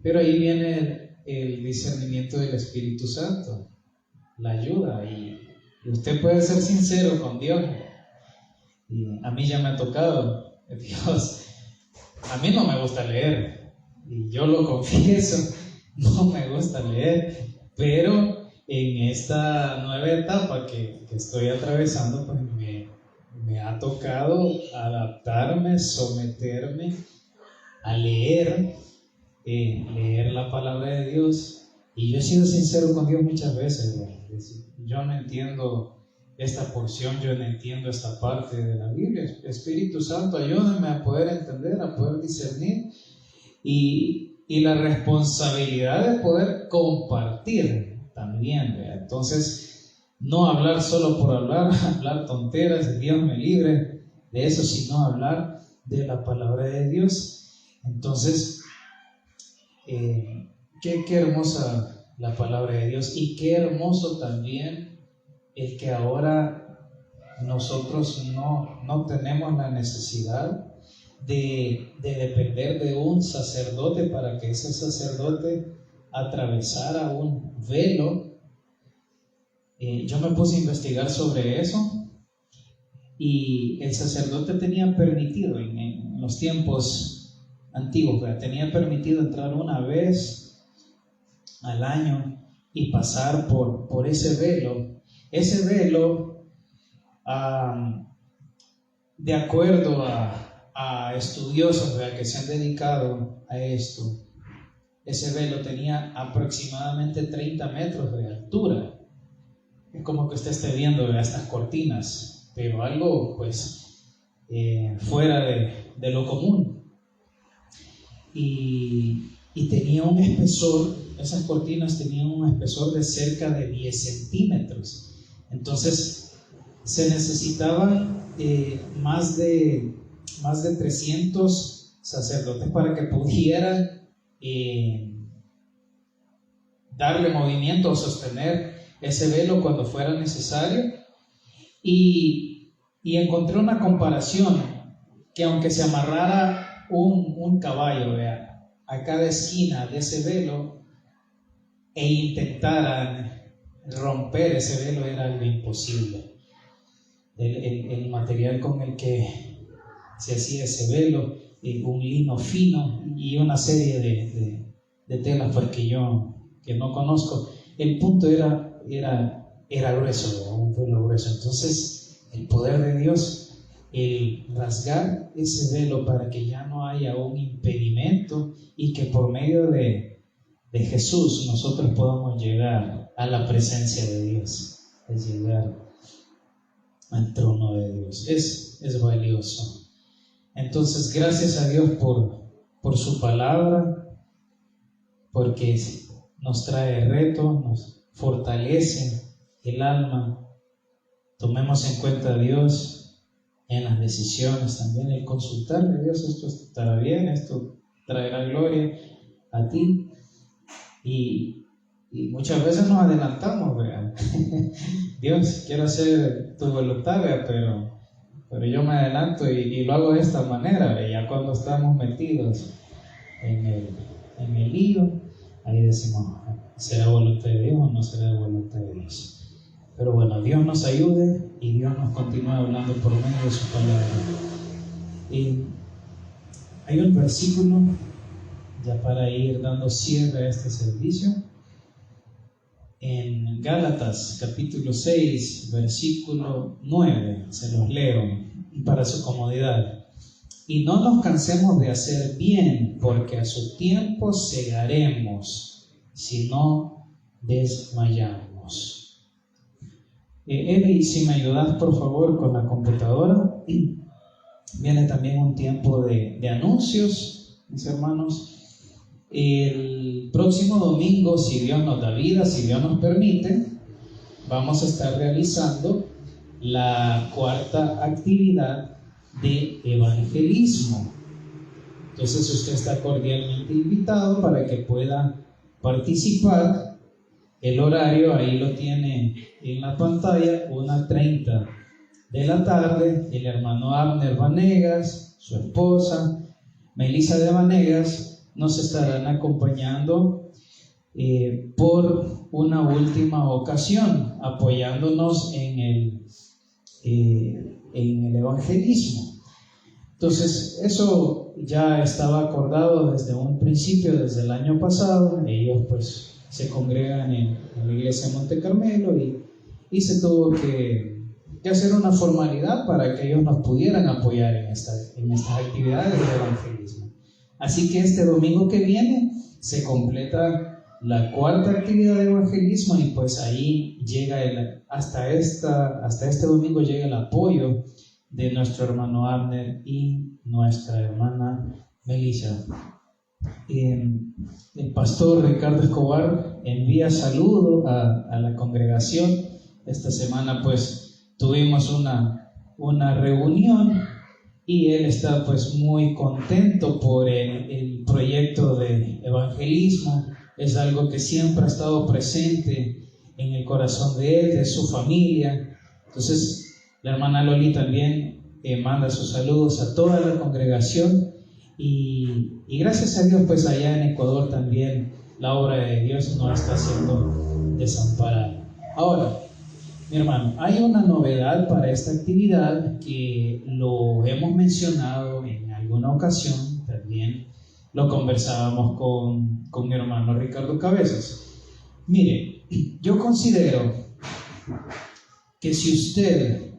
Pero ahí viene el discernimiento del Espíritu Santo, la ayuda, y usted puede ser sincero con Dios. Y a mí ya me ha tocado, Dios, a mí no me gusta leer, y yo lo confieso, no me gusta leer, pero en esta nueva etapa que estoy atravesando, pues me ha tocado adaptarme, someterme a leer la palabra de Dios. Y yo he sido sincero con Dios muchas veces, ¿verdad? Yo no entiendo esta porción, yo no entiendo esta parte de la Biblia. Espíritu Santo, ayúdame a poder entender, a poder discernir, y la responsabilidad de poder compartir también, ¿verdad? Entonces, no hablar solo por hablar, hablar tonteras, Dios me libre de eso, sino hablar de la palabra de Dios. Entonces, qué hermosa la palabra de Dios, y qué hermoso también el que ahora nosotros no tenemos la necesidad de depender de un sacerdote para que ese sacerdote atravesara un velo. Yo me puse a investigar sobre eso, y el sacerdote tenía permitido en los tiempos antiguos, ¿verdad? Tenía permitido entrar una vez al año y pasar por ese velo. Ese velo, de acuerdo a estudiosos, ¿verdad?, que se han dedicado a esto, ese velo tenía aproximadamente 30 metros de altura. Es como que usted esté viendo, ¿verdad?, estas cortinas, pero algo pues fuera de lo común. Y tenía un espesor, esas cortinas tenían un espesor de cerca de 10 centímetros. Entonces se necesitaban más de 300 sacerdotes para que pudieran darle movimiento o sostener ese velo cuando fuera necesario. Y encontré una comparación, que aunque se amarrara un caballo, vea, a cada esquina de ese velo e intentaran romper ese velo, era algo imposible. El material con el que se hacía ese velo, un lino fino y una serie de telas pues que no conozco. El punto era grueso, un velo grueso. Entonces el poder de Dios, el rasgar ese velo para que ya no haya un impedimento, y que por medio de Jesús nosotros podamos llegar a la presencia de Dios, es llegar al trono de Dios. Es valioso. Entonces, gracias a Dios por su palabra, porque nos trae reto, nos fortalece el alma. Tomemos en cuenta a Dios en las decisiones, también el consultarle a Dios: esto estará bien, esto traerá gloria a ti. Y muchas veces nos adelantamos, ¿verdad? Dios, quiero hacer tu voluntad, ¿verdad? Pero yo me adelanto y lo hago de esta manera, ¿verdad? Ya cuando estamos metidos en el lío, ahí decimos: ¿será voluntad de Dios o no será voluntad de Dios? Pero bueno, Dios nos ayude y Dios nos continúa hablando por medio de su palabra. Hay un versículo, ya para ir dando cierre a este servicio, en Gálatas capítulo 6, versículo 9, se los leo para su comodidad. Y no nos cansemos de hacer bien, porque a su tiempo segaremos, si no desmayamos. Eddie, si me ayudas por favor con la computadora. Viene también un tiempo de anuncios, mis hermanos. El próximo domingo, si Dios nos da vida, si Dios nos permite, vamos a estar realizando la cuarta actividad de evangelismo. Entonces usted está cordialmente invitado para que pueda participar. El horario ahí lo tiene en la pantalla, 1:30 de la tarde. El hermano Abner Vanegas, su esposa Melissa de Vanegas, nos estarán acompañando por una última ocasión, apoyándonos en el evangelismo. Entonces, eso ya estaba acordado desde un principio, desde el año pasado. Ellos pues se congregan en la iglesia de Monte Carmelo y se tuvo que hacer una formalidad para que ellos nos pudieran apoyar en estas actividades de evangelismo. Así que este domingo que viene se completa la cuarta actividad de evangelismo y pues ahí llega hasta este domingo llega el apoyo de nuestro hermano Abner y nuestra hermana Melissa. El pastor Ricardo Escobar envía saludo a la congregación. Esta semana pues tuvimos una reunión y él está pues muy contento por el proyecto de evangelismo. Es algo que siempre ha estado presente en el corazón de él, de su familia. Entonces la hermana Loli también manda sus saludos a toda la congregación y gracias a Dios pues allá en Ecuador también la obra de Dios no está siendo desamparada. Ahora, mi hermano, hay una novedad para esta actividad que lo hemos mencionado en alguna ocasión, también lo conversábamos con mi hermano Ricardo Cabezas. Mire, yo considero que si usted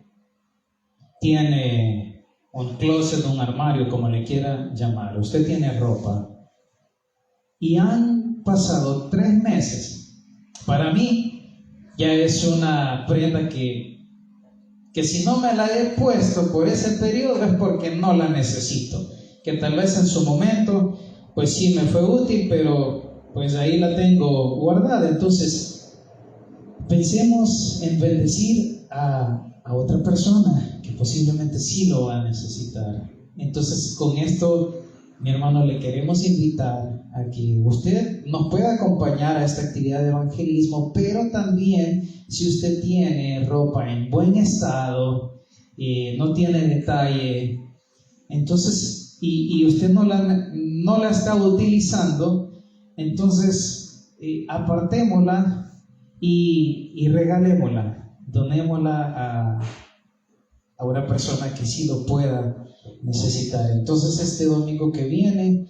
tiene un closet, un armario, como le quiera llamar, usted tiene ropa y han pasado 3 meses, para mí ya es una prenda que si no me la he puesto por ese periodo es porque no la necesito, que tal vez en su momento pues sí me fue útil, pero pues ahí la tengo guardada. Entonces pensemos en bendecir a otra persona que posiblemente sí lo va a necesitar. Entonces con esto, mi hermano, le queremos invitar a que usted nos pueda acompañar a esta actividad de evangelismo, pero también si usted tiene ropa en buen estado, no tiene detalle, entonces, y usted no la está utilizando, entonces apartémosla y regalémosla, donémosla a una persona que sí lo pueda necesitar. Entonces este domingo que viene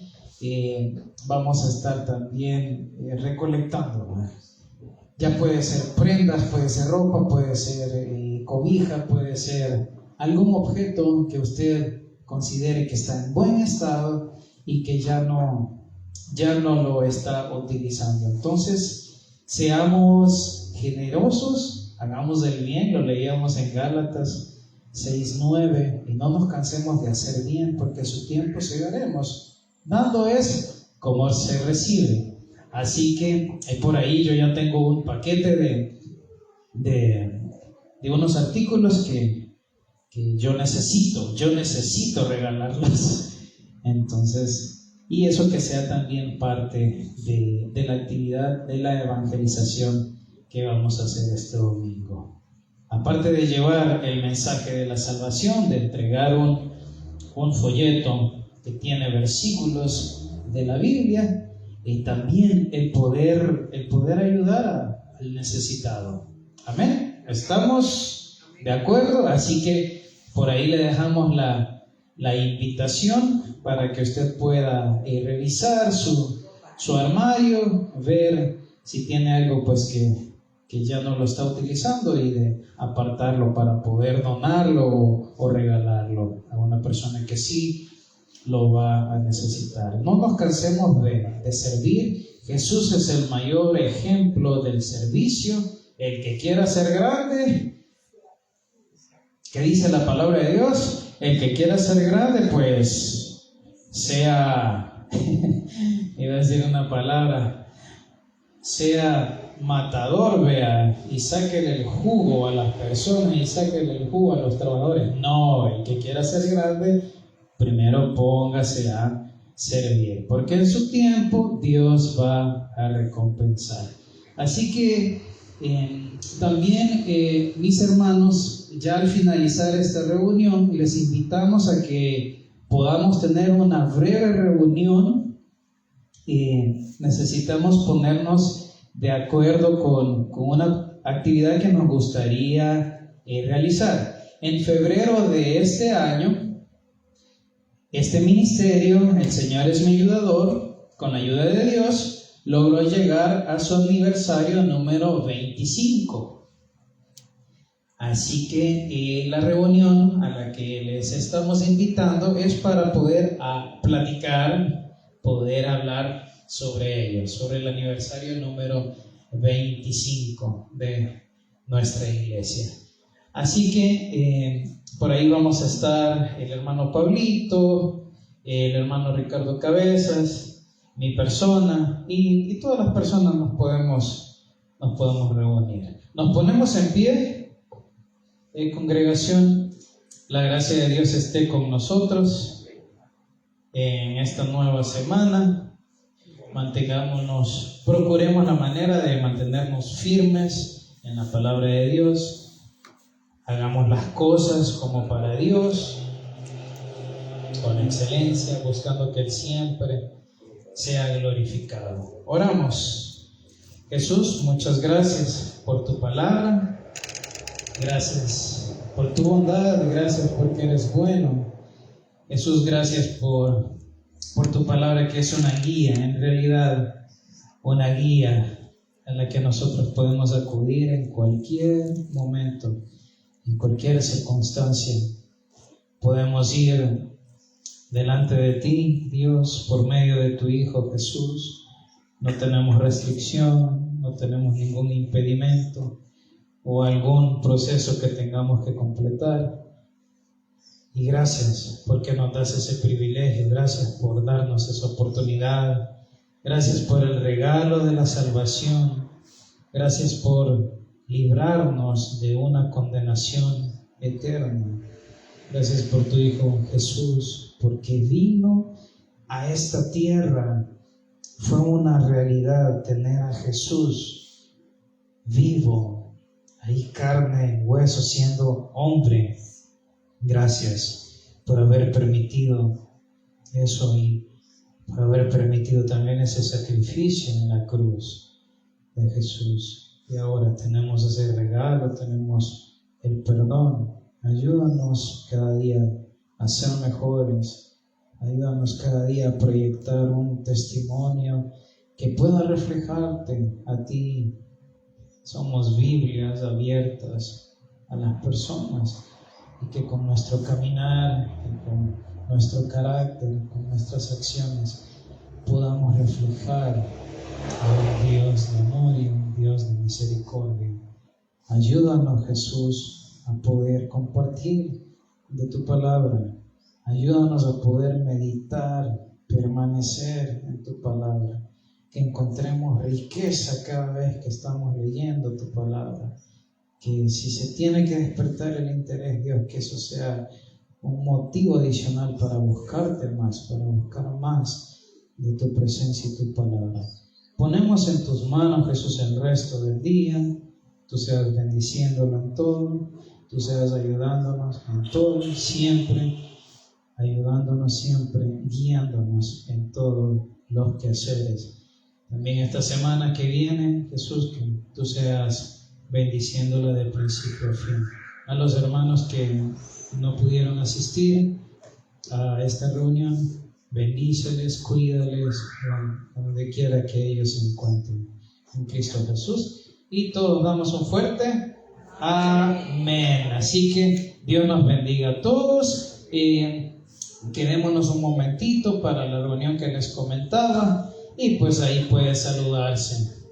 vamos a estar también recolectando. Ya puede ser prendas, puede ser ropa, puede ser cobija, puede ser algún objeto que usted considere que está en buen estado y que ya no lo está utilizando. Entonces seamos generosos, hagamos el bien, lo leíamos en Gálatas 6:9, y no nos cansemos de hacer bien, porque a su tiempo segaremos. Dando es como se recibe. Así que por ahí yo ya tengo un paquete de unos artículos que yo necesito regalarlos. Entonces, y eso que sea también parte de la actividad de la evangelización que vamos a hacer este domingo. Aparte de llevar el mensaje de la salvación, de entregar un folleto que tiene versículos de la Biblia, y también el poder ayudar al necesitado. Amén. ¿Estamos de acuerdo? Así que por ahí le dejamos la invitación para que usted pueda revisar su armario, ver si tiene algo pues que ya no lo está utilizando y de apartarlo para poder donarlo o regalarlo a una persona que sí lo va a necesitar. No nos cansemos de servir. Jesús es el mayor ejemplo del servicio. El que quiera ser grande, ¿qué dice la palabra de Dios? El que quiera ser grande, pues sea, iba a decir una palabra, sea matador, vea, y sáquele el jugo a las personas y sáquele el jugo a los trabajadores. No, el que quiera ser grande, primero póngase a servir, porque en su tiempo Dios va a recompensar. Así que también mis hermanos, ya al finalizar esta reunión, les invitamos a que podamos tener una breve reunión. Necesitamos ponernos de acuerdo con una actividad que nos gustaría realizar. En febrero de este año, este ministerio, el Señor es mi ayudador, con la ayuda de Dios, logró llegar a su aniversario número 25. Así que la reunión a la que les estamos invitando es para poder platicar, poder hablar sobre ello, sobre el aniversario número 25 de nuestra iglesia. Así que por ahí vamos a estar el hermano Pablito, el hermano Ricardo Cabezas, mi persona y todas las personas nos podemos reunir. Nos ponemos en pie, congregación, la gracia de Dios esté con nosotros en esta nueva semana. Procuremos la manera de mantenernos firmes en la palabra de Dios. Hagamos las cosas como para Dios, con excelencia, buscando que Él siempre sea glorificado. Oramos. Jesús, muchas gracias por tu palabra, gracias por tu bondad, gracias porque eres bueno. Jesús, gracias por tu palabra que es una guía, en realidad una guía a la que nosotros podemos acudir en cualquier momento. En cualquier circunstancia podemos ir delante de ti, Dios, por medio de tu Hijo Jesús. No tenemos restricción, no tenemos ningún impedimento o algún proceso que tengamos que completar. Y gracias porque nos das ese privilegio, gracias por darnos esa oportunidad, gracias por el regalo de la salvación, gracias por librarnos de una condenación eterna. Gracias por tu Hijo Jesús, porque vino a esta tierra. Fue una realidad tener a Jesús vivo, ahí carne, hueso, siendo hombre. Gracias por haber permitido eso y por haber permitido también ese sacrificio en la cruz de Jesús. Y ahora tenemos ese regalo, tenemos el perdón. Ayúdanos cada día a ser mejores. Ayúdanos cada día a proyectar un testimonio que pueda reflejarte a ti. Somos Biblias abiertas a las personas y que con nuestro caminar, y con nuestro carácter, con nuestras acciones podamos reflejar a un Dios de amor y un Dios de misericordia. Ayúdanos, Jesús, a poder compartir de tu palabra. Ayúdanos a poder meditar, permanecer en tu palabra. Que encontremos riqueza cada vez que estamos leyendo tu palabra. Que si se tiene que despertar el interés, Dios, que eso sea un motivo adicional para buscarte más, para buscar más de tu presencia y tu palabra. Ponemos en tus manos, Jesús, el resto del día. Tú seas bendiciéndolo en todo, tú seas ayudándonos en todo, siempre, ayudándonos siempre, guiándonos en todos los quehaceres. También esta semana que viene, Jesús, que tú seas bendiciéndola de principio a fin. A los hermanos que no pudieron asistir, a esta reunión. Bendíceles, cuídales, donde quiera que ellos se encuentren. En Cristo Jesús. Y todos damos un fuerte amén. Así que Dios nos bendiga a todos. Quedémonos un momentito para la reunión que les comentaba. Y pues ahí puede saludarse.